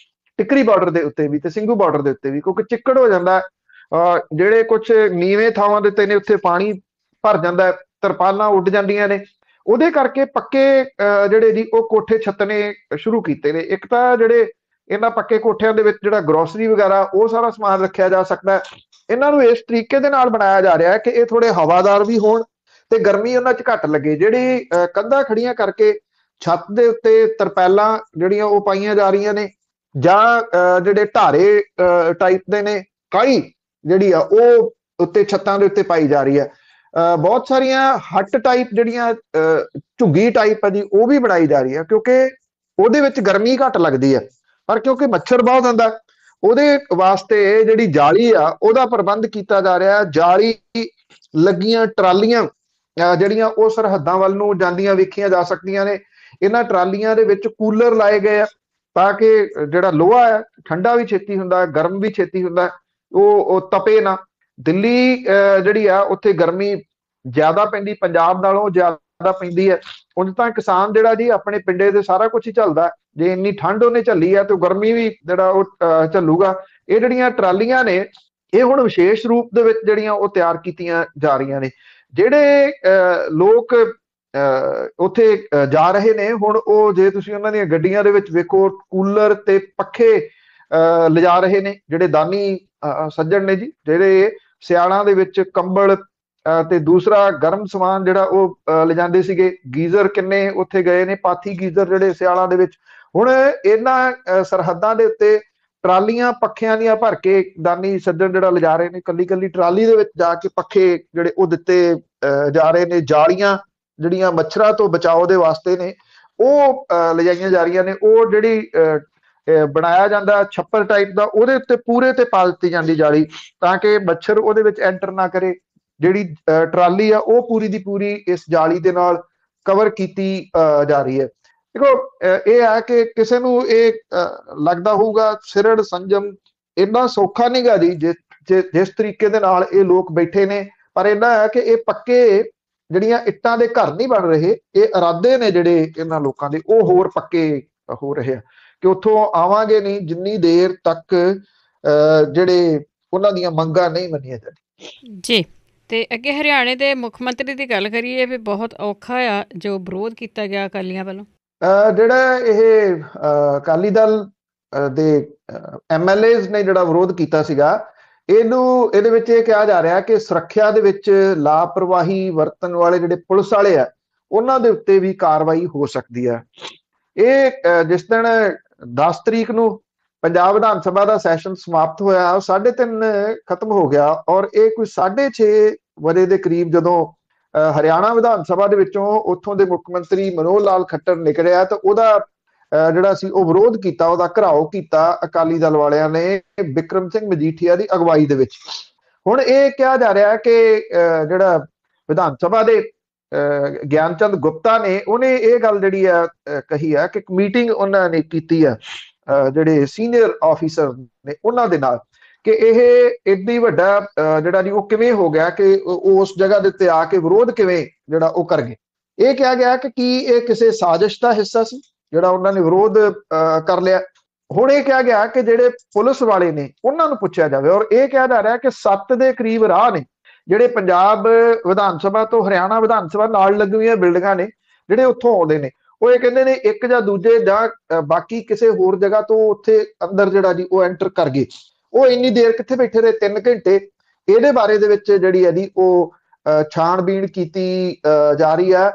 ਟਿੱਕਰੀ ਬਾਰਡਰ ਦੇ ਉੱਤੇ ਵੀ ਤੇ ਸਿੰਘੂ ਬਾਰਡਰ ਦੇ ਉੱਤੇ ਵੀ, ਕਿਉਂਕਿ ਚਿੱਕੜ ਹੋ ਜਾਂਦਾ। ਜਿਹੜੇ ਕੁਝ ਨੀਵੇਂ ਥਾਵਾਂ ਦੇ ਉੱਤੇ ਨੇ ਉੱਥੇ ਪਾਣੀ ਭਰ ਜਾਂਦਾ, ਤਰਪਾਲਾਂ ਉੱਡ ਜਾਂਦੀਆਂ ਨੇ, ਉਹਦੇ ਕਰਕੇ ਪੱਕੇ ਜਿਹੜੇ ਜੀ ਉਹ ਕੋਠੇ ਛੱਤਣੇ ਸ਼ੁਰੂ ਕੀਤੇ ਨੇ। ਇੱਕ ਤਾਂ ਜਿਹੜੇ ਇਹਨਾਂ ਪੱਕੇ ਕੋਠਿਆਂ ਦੇ ਵਿੱਚ ਜਿਹੜਾ ਗਰੋਸਰੀ ਵਗੈਰਾ ਉਹ ਸਾਰਾ ਸਮਾਨ ਰੱਖਿਆ ਜਾ ਸਕਦਾ, ਇਹਨਾਂ ਨੂੰ ਇਸ ਤਰੀਕੇ ਦੇ ਨਾਲ ਬਣਾਇਆ ਜਾ ਰਿਹਾ ਕਿ ਇਹ ਥੋੜੇ ਹਵਾਦਾਰ ਵੀ ਹੋਣ ਤੇ ਗਰਮੀ ਉਹਨਾਂ 'ਚ ਘੱਟ ਲੱਗੇ। ਜਿਹੜੀ ਕੰਧਾਂ ਖੜੀਆਂ ਕਰਕੇ ਛੱਤ ਦੇ ਉੱਤੇ ਤਰਪੈਲਾਂ ਜਿਹੜੀਆਂ ਉਹ ਪਾਈਆਂ ਜਾ ਰਹੀਆਂ ਨੇ, ਜਾਂ ਜਿਹੜੇ ਢਾਰੇ ਟਾਈਪ ਦੇ ਨੇ, ਕਾਈ ਜਿਹੜੀ ਆ ਉਹ ਉੱਤੇ ਛੱਤਾਂ ਦੇ ਉੱਤੇ ਪਾਈ ਜਾ ਰਹੀ ਹੈ। ਬਹੁਤ ਸਾਰੀਆਂ ਹੱਟ ਟਾਈਪ ਜਿਹੜੀਆਂ ਝੁੱਗੀ ਟਾਈਪ ਆ ਜੀ ਉਹ ਵੀ ਬਣਾਈ ਜਾ ਰਹੀ ਹੈ, ਕਿਉਂਕਿ ਉਹਦੇ ਵਿੱਚ ਗਰਮੀ ਘੱਟ ਲੱਗਦੀ ਹੈ। ਪਰ ਕਿਉਂਕਿ ਮੱਛਰ ਬਹੁਤ ਹੁੰਦਾ, ਉਹਦੇ ਵਾਸਤੇ ਜਿਹੜੀ ਜਾਲੀ ਆ ਉਹਦਾ ਪ੍ਰਬੰਧ ਕੀਤਾ ਜਾ ਰਿਹਾ। ਜਾਲੀ ਲੱਗੀਆਂ ਟਰਾਲੀਆਂ ਜਿਹੜੀਆਂ ਉਹ ਸਰਹੱਦਾਂ ਵੱਲ ਨੂੰ ਜਾਂਦੀਆਂ ਵੇਖੀਆਂ ਜਾ ਸਕਦੀਆਂ ਨੇ। ਇਹਨਾਂ ਟਰਾਲੀਆਂ ਦੇ ਵਿੱਚ ਕੂਲਰ ਲਾਏ ਗਏ ਆ, ਤਾਂ ਕਿ ਜਿਹੜਾ ਲੋਹਾ ਹੈ ਠੰਡਾ ਵੀ ਛੇਤੀ ਹੁੰਦਾ, ਗਰਮ ਵੀ ਛੇਤੀ ਹੁੰਦਾ, ਉਹ ਤਪੇ ਨਾ। ਦਿੱਲੀ ਜਿਹੜੀ ਆ ਉੱਥੇ ਗਰਮੀ ਜ਼ਿਆਦਾ ਪੈਂਦੀ, ਪੰਜਾਬ ਨਾਲੋਂ ਜ਼ਿਆਦਾ ਪੈਂਦੀ ਹੈ। ਉਂਝ ਤਾਂ ਕਿਸਾਨ ਜਿਹੜਾ ਜੀ ਆਪਣੇ ਪਿੰਡੇ ਤੇ ਸਾਰਾ ਕੁਝ ਹੀ ਝੱਲਦਾ, ਜੇ ਇੰਨੀ ਠੰਡ ਉਹਨੇ ਝੱਲੀ ਹੈ ਤੇ ਗਰਮੀ ਵੀ ਜਿਹੜਾ ਉਹ ਝੱਲੂਗਾ। ਇਹ ਜਿਹੜੀਆਂ ਟਰਾਲੀਆਂ ਨੇ ਇਹ ਹੁਣ ਵਿਸ਼ੇਸ਼ ਰੂਪ ਦੇ ਵਿੱਚ ਜਿਹੜੀਆਂ ਉਹ ਤਿਆਰ ਕੀਤੀਆਂ ਜਾ ਰਹੀਆਂ ਨੇ। ਜਿਹੜੇ ਲੋਕ ਉੱਥੇ ਜਾ ਰਹੇ ਨੇ ਹੁਣ, ਉਹ ਜੇ ਤੁਸੀਂ ਉਹਨਾਂ ਦੀਆਂ ਗੱਡੀਆਂ ਦੇ ਵਿੱਚ ਵੇਖੋ ਕੂਲਰ ਤੇ ਪੱਖੇ ਲਿਜਾ ਰਹੇ ਨੇ। ਜਿਹੜੇ ਦਾਨੀ ਸੱਜਣ ਨੇ ਜੀ, ਜਿਹੜੇ ਸਿਆਲਾਂ ਦੇ ਵਿੱਚ ਕੰਬਲ ਤੇ ਦੂਸਰਾ ਗਰਮ ਸਮਾਨ ਜਿਹੜਾ ਉਹ ਲਿਜਾਂਦੇ ਸੀਗੇ। ਗੀਜ਼ਰ ਕਿੰਨੇ ਉੱਥੇ ਗਏ ਨੇ, ਪਾਥੀ ਗੀਜ਼ਰ ਜਿਹੜੇ ਸਿਆਲਾਂ ਦੇ ਵਿੱਚ। ਹੁਣ ਇਹਨਾਂ ਸਰਹੱਦਾਂ ਦੇ ਉੱਤੇ ਟਰਾਲੀਆਂ ਪੱਖਿਆਂ ਦੀਆਂ ਭਰ ਕੇ ਦਾਨੀ ਸੱਜਣ ਜਿਹੜਾ ਲਿਜਾ ਰਹੇ ਨੇ। ਕੱਲੀ ਕੱਲੀ ਟਰਾਲੀ ਦੇ ਵਿੱਚ ਜਾ ਕੇ ਪੱਖੇ ਜਿਹੜੇ ਉਹ ਦਿੱਤੇ ਜਾ ਰਹੇ ਨੇ। ਜਾਲੀਆਂ ਜਿਹੜੀਆਂ ਮੱਛਰਾਂ ਤੋਂ ਬਚਾਓ ਦੇ ਵਾਸਤੇ ਨੇ ਉਹ ਲਿਜਾਈਆਂ ਜਾ ਰਹੀਆਂ ਨੇ। ਉਹ ਜਿਹੜੀ ਬਣਾਇਆ ਜਾਂਦਾ ਛੱਪਰ ਟਾਈਪ ਦਾ, ਉਹਦੇ ਉੱਤੇ ਪੂਰੇ ਤੇ ਪਾ ਦਿੱਤੀ ਜਾਂਦੀ ਜਾਲੀ, ਤਾਂ ਕਿ ਮੱਛਰ ਉਹਦੇ ਵਿੱਚ ਐਂਟਰ ਨਾ ਕਰੇ। ਜਿਹੜੀ ਟਰਾਲੀ ਆ ਉਹ ਪੂਰੀ ਦੀ ਪੂਰੀ ਇਸ ਜਾਲੀ ਦੇ ਨਾਲ ਕਵਰ ਕੀਤੀ ਜਾ ਰਹੀ ਹੈ। ਦੇਖੋ ਇਹ ਹੈ ਕਿ ਕਿਸੇ ਨੂੰ ਇਹ ਲੱਗਦਾ ਹੋਊਗਾ ਸਿਰੜ ਸੰਜਮ ਇੰਨਾ ਸੌਖਾ ਨਹੀਂਗਾ ਜੀ, ਜਿਸ ਤਰੀਕੇ ਦੇ ਨਾਲ ਇਹ ਲੋਕ ਬੈਠੇ ਨੇ। ਪਰ ਇੰਨਾ ਹੈ ਕਿ ਇਹ ਪੱਕੇ ਜਿਹੜੀਆਂ ਇੱਟਾਂ ਦੇ ਘਰ ਨਹੀਂ ਬਣ ਰਹੇ, ਇਹ ਇਰਾਦੇ ਨੇ ਜਿਹੜੇ ਇਹਨਾਂ ਲੋਕਾਂ ਦੇ ਉਹ ਹੋਰ ਪੱਕੇ ਹੋ ਰਹੇ ਆ, ਕਿ ਉੱਥੋਂ ਆਵਾਂਗੇ ਨਹੀਂ ਜਿੰਨੀ ਦੇਰ ਤੱਕ ਜਿਹੜੇ ਉਹਨਾਂ ਦੀਆਂ ਮੰਗਾਂ ਨਹੀਂ ਮੰਨੀਆਂ ਜਾਂਦੀਆਂ ਜੀ। ਤੇ ਅੱਗੇ ਹਰਿਆਣੇ ਦੇ ਮੁੱਖ ਮੰਤਰੀ ਦੀ ਗੱਲ ਕਰੀਏ ਵੀ ਬਹੁਤ ਔਖਾ ਆ ਜੋ ਵਿਰੋਧ ਕੀਤਾ ਗਿਆ ਅਕਾਲੀਆਂ ਵੱਲੋਂ। ਜਿਹੜਾ ਇਹ ਅਕਾਲੀ ਦਲ ਦੇ MLAs ਨੇ ਜਿਹੜਾ ਵਿਰੋਧ ਕੀਤਾ ਸੀਗਾ, ਇਹਦੇ ਵਿੱਚ ਇਹ ਕਿਹਾ ਜਾ ਰਿਹਾ ਕਿ ਸੁਰੱਖਿਆ ਦੇ ਵਿੱਚ ਲਾਪਰਵਾਹੀ ਵਰਤਣ ਵਾਲੇ ਜਿਹੜੇ ਪੁਲਿਸ ਵਾਲੇ ਆ ਉਹਨਾਂ ਦੇ ਉੱਤੇ ਵੀ ਕਾਰਵਾਈ ਹੋ ਸਕਦੀ ਹੈ। ਇਹ ਜਿਸ ਦਿਨ 10 ਤਰੀਕ ਨੂੰ ਪੰਜਾਬ ਵਿਧਾਨ ਸਭਾ ਦਾ ਸੈਸ਼ਨ ਸਮਾਪਤ ਹੋਇਆ, 3:30 ਖਤਮ ਹੋ ਗਿਆ, ਔਰ ਇਹ ਕੋਈ 6:30 ਵਜੇ ਦੇ ਕਰੀਬ ਜਦੋਂ ਹਰਿਆਣਾ ਵਿਧਾਨ ਸਭਾ ਦੇ ਵਿੱਚੋਂ ਉੱਥੋਂ ਦੇ ਮੁੱਖ ਮੰਤਰੀ ਮਨੋਹਰ ਲਾਲ ਖੱਟਰ ਨਿਕਲਿਆ ਤਾਂ ਉਹਦਾ ਜਿਹੜਾ ਸੀ ਉਹ ਵਿਰੋਧ ਕੀਤਾ, ਉਹਦਾ ਘਿਰਾਓ ਕੀਤਾ ਅਕਾਲੀ ਦਲ ਵਾਲਿਆਂ ਨੇ ਬਿਕਰਮ ਸਿੰਘ ਮਜੀਠੀਆ ਦੀ ਅਗਵਾਈ ਦੇ ਵਿੱਚ। ਹੁਣ ਇਹ ਕਿਹਾ ਜਾ ਰਿਹਾ ਕਿ ਜਿਹੜਾ ਵਿਧਾਨ ਸਭਾ ਦੇ ਗਿਆਨ ਚੰਦ ਗੁਪਤਾ ਨੇ, ਉਹਨੇ ਇਹ ਗੱਲ ਜਿਹੜੀ ਆ ਕਹੀ ਆ ਕਿ ਇੱਕ ਮੀਟਿੰਗ ਉਹਨਾਂ ਨੇ ਕੀਤੀ ਆ ਜਿਹੜੇ ਸੀਨੀਅਰ ਆਫੀਸਰ ਨੇ ਉਹਨਾਂ ਦੇ ਨਾਲ, ਕਿ ਇਹ ਏਡੀ ਵੱਡਾ ਜਿਹੜਾ ਜੀ ਉਹ ਕਿਵੇਂ ਹੋ ਗਿਆ ਕਿ ਉਸ ਜਗ੍ਹਾ ਦੇ ਉੱਤੇ ਆ ਕੇ ਵਿਰੋਧ ਕਿਵੇਂ ਜਿਹੜਾ ਉਹ ਕਰ ਗਏ। ਇਹ ਕਿਹਾ ਗਿਆ ਕਿ ਕੀ ਇਹ ਕਿਸੇ ਸਾਜ਼ਿਸ਼ ਦਾ ਹਿੱਸਾ ਸੀ ਜਿਹੜਾ ਉਹਨਾਂ ਨੇ ਵਿਰੋਧ ਕਰ ਲਿਆ। ਹੁਣ ਇਹ ਕਿਹਾ ਗਿਆ ਕਿ ਜਿਹੜੇ ਪੁਲਿਸ ਵਾਲੇ ਨੇ ਉਹਨਾਂ ਨੂੰ ਪੁੱਛਿਆ ਜਾਵੇ, ਔਰ ਇਹ ਕਿਹਾ ਜਾ ਰਿਹਾ ਕਿ 7 ਦੇ ਕਰੀਬ ਰਾਹ ਨੇ ਜਿਹੜੇ ਪੰਜਾਬ ਵਿਧਾਨ ਸਭਾ ਤੋਂ ਹਰਿਆਣਾ ਵਿਧਾਨ ਸਭਾ ਨਾਲ ਲੱਗੀਆਂ ਬਿਲਡਿੰਗਾਂ ਨੇ, ਜਿਹੜੇ ਉੱਥੋਂ ਆਉਂਦੇ ਨੇ, ਉਹ ਇਹ ਕਹਿੰਦੇ ਨੇ ਇੱਕ ਜਾਂ ਦੂਜੇ ਜਾਂ ਬਾਕੀ ਕਿਸੇ ਹੋਰ ਜਗ੍ਹਾ ਤੋਂ ਉੱਥੇ ਅੰਦਰ ਜਿਹੜਾ ਜੀ ਉਹ ਐਂਟਰ ਕਰ ਗਏ। ਉਹ ਇੰਨੀ ਦੇਰ ਕਿੱਥੇ ਬੈਠੇ ਰਹੇ, 3 ਘੰਟੇ। ਇਹਦੇ ਬਾਰੇ ਦੇ ਵਿੱਚ ਜਿਹੜੀ ਹੈ ਜੀ ਉਹ ਛਾਣਬੀਣ ਕੀਤੀ ਜਾ ਰਹੀ ਆ।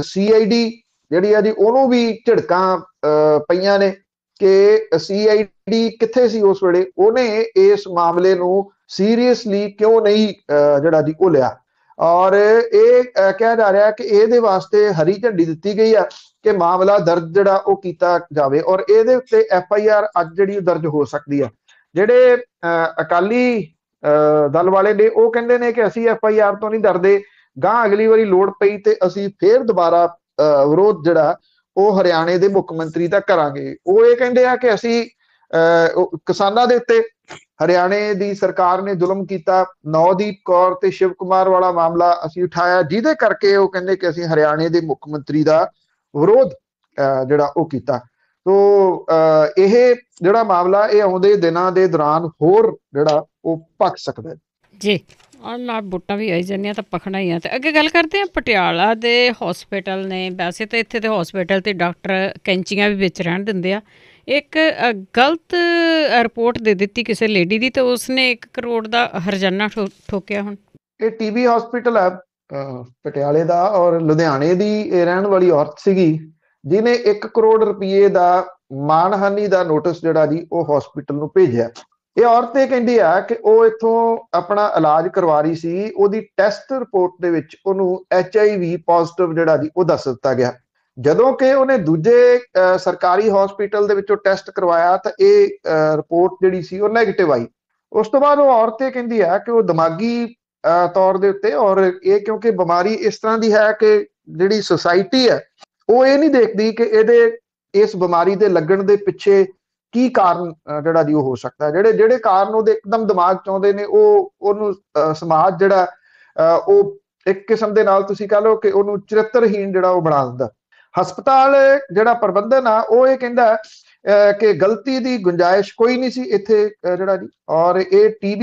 CID ਜਿਹੜੀ ਆ ਜੀ ਉਹਨੂੰ ਵੀ ਝਿੜਕਾਂ ਪਈਆਂ ਨੇ ਕਿ CID ਕਿੱਥੇ ਸੀ ਉਸ ਵੇਲੇ, ਉਹਨੇ ਇਸ ਮਾਮਲੇ ਨੂੰ ਸੀਰੀਅਸਲੀ ਕਿਉਂ ਨਹੀਂ ਜਿਹੜਾ ਜੀ ਉਹ ਲਿਆ। ਔਰ ਇਹ ਕਿਹਾ ਜਾ ਰਿਹਾ ਕਿ ਇਹਦੇ ਵਾਸਤੇ ਹਰੀ ਝੰਡੀ ਦਿੱਤੀ ਗਈ ਆ ਕਿ ਮਾਮਲਾ ਦਰਜ ਜਿਹੜਾ ਉਹ ਕੀਤਾ ਜਾਵੇ, ਔਰ ਇਹਦੇ ਉੱਤੇ FIR ਅੱਜ ਜਿਹੜੀ ਦਰਜ ਹੋ ਸਕਦੀ ਆ। ਜਿਹੜੇ ਅਕਾਲੀ ਦਲ ਵਾਲੇ ਨੇ ਉਹ ਕਹਿੰਦੇ ਨੇ ਕਿ ਅਸੀਂ FIR ਤੋਂ ਨਹੀਂ ਡਰਦੇ, ਗਾਂ ਅਗਲੀ ਵਾਰੀ ਲੋੜ ਪਈ ਤੇ ਅਸੀਂ ਫੇਰ ਦੁਬਾਰਾ ਵਿਰੋਧ ਜਿਹੜਾ ਉਹ ਹਰਿਆਣੇ ਦੇ ਮੁੱਖ ਮੰਤਰੀ ਦਾ ਕਰਾਂਗੇ। ਉਹ ਇਹ ਕਹਿੰਦੇ ਆ ਕਿ ਅਸੀਂ ਕਿਸਾਨਾਂ ਦੇ ਉੱਤੇ ਹਰਿਆਣੇ ਦੀ ਸਰਕਾਰ ਨੇ ਜ਼ੁਲਮ ਕੀਤਾ, ਨੌਦੀਪ ਕੌਰ ਤੇ ਸ਼ਿਵ ਕੁਮਾਰ ਵਾਲਾ ਮਾਮਲਾ ਅਸੀਂ ਉਠਾਇਆ, ਜਿਹਦੇ ਕਰਕੇ ਉਹ ਕਹਿੰਦੇ ਕਿ ਅਸੀਂ ਹਰਿਆਣੇ ਦੇ ਮੁੱਖ ਮੰਤਰੀ ਦਾ ਵਿਰੋਧ ਜਿਹੜਾ ਉਹ ਕੀਤਾ। ਤੋ ਇਹ ਜਿਹੜਾ ਮਾਮਲਾ ਇਹ ਆਉਂਦੇ ਦਿਨਾਂ ਦੇ ਦੌਰਾਨ ਹੋਰ ਜਿਹੜਾ ਉਹ ਭਖ ਸਕਦਾ ਜੀ। ਔਰ ਨਾਲ ਵੋਟਾਂ ਵੀ ਆਈ ਜਾਂਦੀਆਂ ਤਾਂ ਪਖਣਾ ਹੀ ਆ। ਤੇ ਅੱਗੇ ਗੱਲ ਕਰਦੇ ਹਾਂ ਪਟਿਆਲਾ ਦੇ ਹਸਪੀਟਲ ਨੇ। ਵੈਸੇ ਤਾਂ ਇੱਥੇ ਦੇ ਹਸਪੀਟਲ ਤੇ ਡਾਕਟਰ ਕੈਂਚੀਆਂ ਵੀ ਵਿੱਚ ਰਹਿਣ ਦਿੰਦੇ ਆ। ਇੱਕ ਗਲਤ ਰਿਪੋਰਟ ਦੇ ਦਿੱਤੀ ਕਿਸੇ ਲੇਡੀ ਦੀ ਤੇ ਉਸਨੇ 1 ਕਰੋੜ ਦਾ ਹਰਜਾਨਾ ਠੋਕਿਆ। ਹੁਣ ਇਹ TB ਹਸਪੀਟਲ ਹੈ ਪਟਿਆਲੇ ਦਾ ਔਰ ਲੁਧਿਆਣੇ ਦੀ ਇਹ ਰਹਿਣ ਵਾਲੀ ਔਰਤ ਸੀਗੀ ਜਿਹਨੇ 1 ਕਰੋੜ ਰੁਪਏ ਦਾ ਮਾਣਹਾਨੀ ਦਾ ਨੋਟਿਸ ਜਿਹੜਾ ਜੀ ਉਹ ਹਸਪੀਟਲ ਨੂੰ ਭੇਜਿਆ। ਇਹ ਔਰਤ ਇਹ ਕਹਿੰਦੀ ਆ ਕਿ ਉਹ ਇੱਥੋਂ ਆਪਣਾ ਇਲਾਜ ਕਰਵਾ ਰਹੀ ਸੀ, ਉਹਦੀ ਟੈਸਟ ਰਿਪੋਰਟ ਦੇ ਵਿੱਚ ਉਹਨੂੰ HIV ਪੋਜ਼ਿਟਿਵ ਜਿਹੜਾ ਜੀ ਉਹ ਦੱਸ ਦਿੱਤਾ ਗਿਆ। ਜਦੋਂ ਕਿ ਉਹਨੇ ਦੂਜੇ ਸਰਕਾਰੀ ਹਸਪੀਟਲ ਦੇ ਵਿੱਚੋਂ ਟੈਸਟ ਕਰਵਾਇਆ ਤਾਂ ਇਹ ਰਿਪੋਰਟ ਜਿਹੜੀ ਸੀ ਉਹ ਨੈਗੇਟਿਵ ਆਈ। ਉਸ ਤੋਂ ਬਾਅਦ ਉਹ ਔਰਤ ਇਹ ਕਹਿੰਦੀ ਆ ਕਿ ਉਹ ਦਿਮਾਗੀ ਤੌਰ ਦੇ ਉੱਤੇ, ਔਰ ਇਹ ਕਿਉਂਕਿ ਬਿਮਾਰੀ ਇਸ ਤਰ੍ਹਾਂ ਦੀ ਹੈ ਕਿ ਜਿਹੜੀ ਸੁਸਾਇਟੀ ਹੈ ਉਹ ਇਹ ਨਹੀਂ ਦੇਖਦੀ ਕਿ ਇਸ ਬਿਮਾਰੀ ਦੇ ਲੱਗਣ ਦੇ ਪਿੱਛੇ ਕੀ ਕਾਰਨ ਜਿਹੜਾ ਜੀ ਉਹ ਹੋ ਸਕਦਾ। ਜਿਹੜੇ ਕਾਰਨ ਉਹਦੇ ਇੱਕਦਮ ਦਿਮਾਗ ਚ ਆਉਂਦੇ ਨੇ ਉਹਨੂੰ ਸਮਾਜ ਜਿਹੜਾ ਉਹ ਇੱਕ ਕਿਸਮ ਦੇ ਨਾਲ ਤੁਸੀਂ ਕਹ ਲਓ ਕਿ ਉਹਨੂੰ ਚਰਿੱਤਰਹੀਣ ਜਿਹੜਾ ਉਹ ਬਣਾ ਦਿੰਦਾ। ਹਸਪਤਾਲ ਜਿਹੜਾ ਪ੍ਰਬੰਧਨ ਆ ਉਹ ਇਹ ਕਹਿੰਦਾ ਕਿ ਗਲਤੀ ਦੀ ਗੁੰਜਾਇਸ਼ ਕੋਈ ਨਹੀਂ ਸੀ ਇੱਥੇ ਜਿਹੜਾ ਜੀ। ਔਰ ਇਹ TB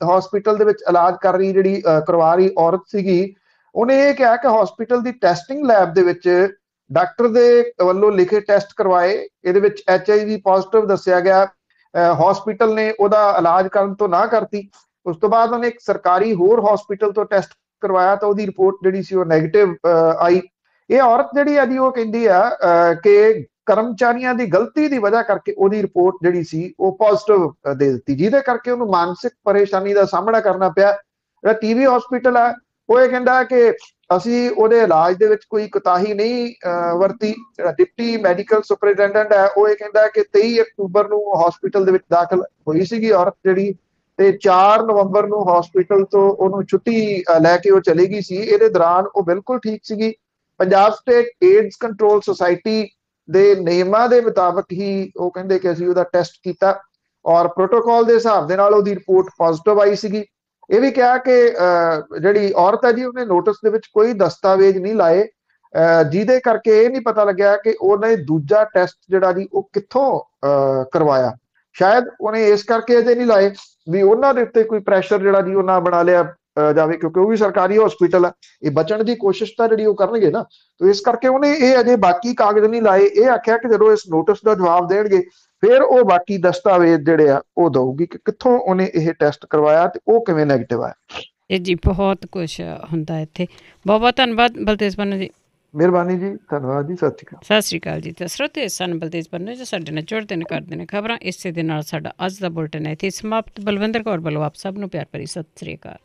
ਹਸਪੀਟਲ ਦੇ ਵਿੱਚ ਇਲਾਜ ਕਰਵਾ ਰਹੀ ਔਰਤ ਸੀਗੀ, ਉਹਨੇ ਇਹ ਕਿਹਾ ਕਿ ਹਸਪੀਟਲ ਦੀ ਟੈਸਟਿੰਗ ਲੈਬ ਦੇ ਵਿੱਚ ਡਾਕਟਰ ਦੇ ਵੱਲੋਂ ਲਿਖੇ ਟੈਸਟ ਕਰਵਾਏ, ਇਹਦੇ ਵਿੱਚ HIV ਪੋਜ਼ਿਟਿਵ ਦੱਸਿਆ ਗਿਆ। ਹਸਪੀਟਲ ਨੇ ਉਹਦਾ ਇਲਾਜ ਕਰਨ ਤੋਂ ਨਾ ਕਰਤੀ। ਉਸ ਤੋਂ ਬਾਅਦ ਉਹਨੇ ਇੱਕ ਸਰਕਾਰੀ ਹੋਰ ਹਸਪੀਟਲ ਤੋਂ ਟੈਸਟ ਕਰਵਾਇਆ ਤਾਂ ਉਹਦੀ ਰਿਪੋਰਟ ਜਿਹੜੀ ਸੀ ਉਹ ਨੈਗੇਟਿਵ ਆਈ। ਇਹ ਔਰਤ ਜਿਹੜੀ ਆ ਜੀ ਉਹ ਕਹਿੰਦੀ ਆ ਕਿ ਕਰਮਚਾਰੀਆਂ ਦੀ ਗਲਤੀ ਦੀ ਵਜ੍ਹਾ ਕਰਕੇ ਉਹਦੀ ਰਿਪੋਰਟ ਜਿਹੜੀ ਸੀ ਉਹ ਪੋਜ਼ਿਟਿਵ ਦੇ ਦਿੱਤੀ, ਜਿਹਦੇ ਕਰਕੇ ਉਹਨੂੰ ਮਾਨਸਿਕ ਪਰੇਸ਼ਾਨੀ ਦਾ ਸਾਹਮਣਾ ਕਰਨਾ ਪਿਆ। ਜਿਹੜਾ TB ਹਸਪੀਟਲ ਆ ਉਹ ਇਹ ਕਹਿੰਦਾ ਕਿ ਅਸੀਂ ਉਹਦੇ ਇਲਾਜ ਦੇ ਵਿੱਚ ਕੋਈ ਕੁਤਾਹੀ ਨਹੀਂ ਵਰਤੀ। ਜਿਹੜਾ ਡਿਪਟੀ ਮੈਡੀਕਲ ਸੁਪਰਿੰਟੈਂਡੈਂਟ ਹੈ ਉਹ ਇਹ ਕਹਿੰਦਾ ਕਿ 23 ਅਕਤੂਬਰ ਨੂੰ ਹਸਪੀਟਲ ਦੇ ਵਿੱਚ ਦਾਖਲ ਹੋਈ ਸੀਗੀ ਔਰਤ ਜਿਹੜੀ, ਤੇ 4 ਨਵੰਬਰ ਨੂੰ ਹਸਪੀਟਲ ਤੋਂ ਉਹਨੂੰ ਛੁੱਟੀ ਲੈ ਕੇ ਉਹ ਚਲੀ ਗਈ ਸੀ। ਇਹਦੇ ਦੌਰਾਨ ਉਹ ਬਿਲਕੁਲ ਠੀਕ ਸੀਗੀ। Punjab state AIDS control society ਦੇ ਨਿਯਮਾਂ ਦੇ ਮੁਤਾਬਕ ਹੀ ਉਹ ਕਹਿੰਦੇ ਕਿ ਅਸੀਂ ਉਹਦਾ ਟੈਸਟ ਕੀਤਾ ਔਰ ਪ੍ਰੋਟੋਕਾਲ ਦੇ ਹਿਸਾਬ ਦੇ ਨਾਲ ਉਹਦੀ ਰਿਪੋਰਟ ਪੋਜ਼ਿਟਿਵ ਆਈ ਸੀਗੀ। ਇਹ ਵੀ ਕਿਹਾ ਕਿ ਜਿਹੜੀ ਔਰਤ ਹੈ ਜੀ ਉਹਨੇ ਨੋਟਿਸ ਦੇ ਵਿੱਚ ਕੋਈ ਦਸਤਾਵੇਜ਼ ਨਹੀਂ ਲਾਏ, ਜਿਹਦੇ ਕਰਕੇ ਇਹ ਨਹੀਂ ਪਤਾ ਲੱਗਿਆ ਕਿ ਉਹਨੇ ਦੂਜਾ ਟੈਸਟ ਜਿਹੜਾ ਜੀ ਉਹ ਕਿੱਥੋਂ ਕਰਵਾਇਆ। ਸ਼ਾਇਦ ਉਹਨੇ ਇਸ ਕਰਕੇ ਅਜੇ ਨਹੀਂ ਲਾਏ ਵੀ ਉਹਨਾਂ ਦੇ ਉੱਤੇ ਕੋਈ ਪ੍ਰੈਸ਼ਰ ਜਿਹੜਾ ਜੀ ਉਹ ਨਾ ਬਣਾ ਲਿਆ ਜਾਵੇ, ਕਿਉਂਕਿ ਉਹ ਵੀ ਸਰਕਾਰੀ ਹਸਪੀਟਲ ਆ, ਇਹ ਬਚਣ ਦੀ ਕੋਸ਼ਿਸ਼ ਤਾਂ ਜਿਹੜੀ ਉਹ ਕਰਨਗੇ ਨਾ। ਤੇ ਇਸ ਕਰਕੇ ਉਹਨੇ ਇਹ ਅਜੇ ਬਾਕੀ ਕਾਗਜ਼ ਨਹੀਂ ਲਾਏ। ਇਹ ਆਖਿਆ ਕਿ ਜਦੋਂ ਇਸ ਨੋਟਿਸ ਦਾ ਜਵਾਬ ਦੇਣਗੇ ਫਿਰ ਉਹ ਬਾਕੀ ਦਸਤਾਵੇਜ਼ ਜਿਹੜੇ ਆ ਉਹ ਦਊਗੀ ਕਿ ਕਿੱਥੋਂ ਉਹਨੇ ਇਹ ਟੈਸਟ ਕਰਵਾਇਆ ਤੇ ਉਹ ਕਿਵੇਂ ਨੈਗੇਟਿਵ ਆਇਆ। ਇਹ ਜੀ ਬਹੁਤ ਕੁਛ ਹੁੰਦਾ ਇੱਥੇ। ਬਹੁਤ ਬਹੁਤ ਧੰਨਵਾਦ ਬਲਤੇਜ ਪੰਨੂ ਜੀ। ਮਿਹਰਬਾਨੀ ਜੀ, ਧੰਨਵਾਦ ਜੀ, ਸਤਿ ਸ਼੍ਰੀ ਅਕਾਲ। ਸਤਿ ਸ਼੍ਰੀ ਅਕਾਲ ਜੀ। ਤੇ ਸਰੋਤੇ ਸਨ ਬਲਤੇਜ ਪੰਨੂ ਜੀ ਸਾਡੇ ਨਾਲ ਜੁੜਦੇ ਨੇ, ਕਰਦੇ ਨੇ ਖਬਰਾਂ। ਇਸੇ ਦੇ ਨਾਲ ਸਾਡਾ ਅੱਜ ਦਾ ਬੁਲਟਨ ਇੱਥੇ ਸਮਾਪਤ। ਬਲਵਿੰਦਰ ਕੌਰ ਵੱਲੋਂ ਆਪ ਸਭ ਨੂੰ ਪਿਆਰ ਭਰੀ ਸਤਿ ਸ਼੍ਰੀ ਅਕਾਲ।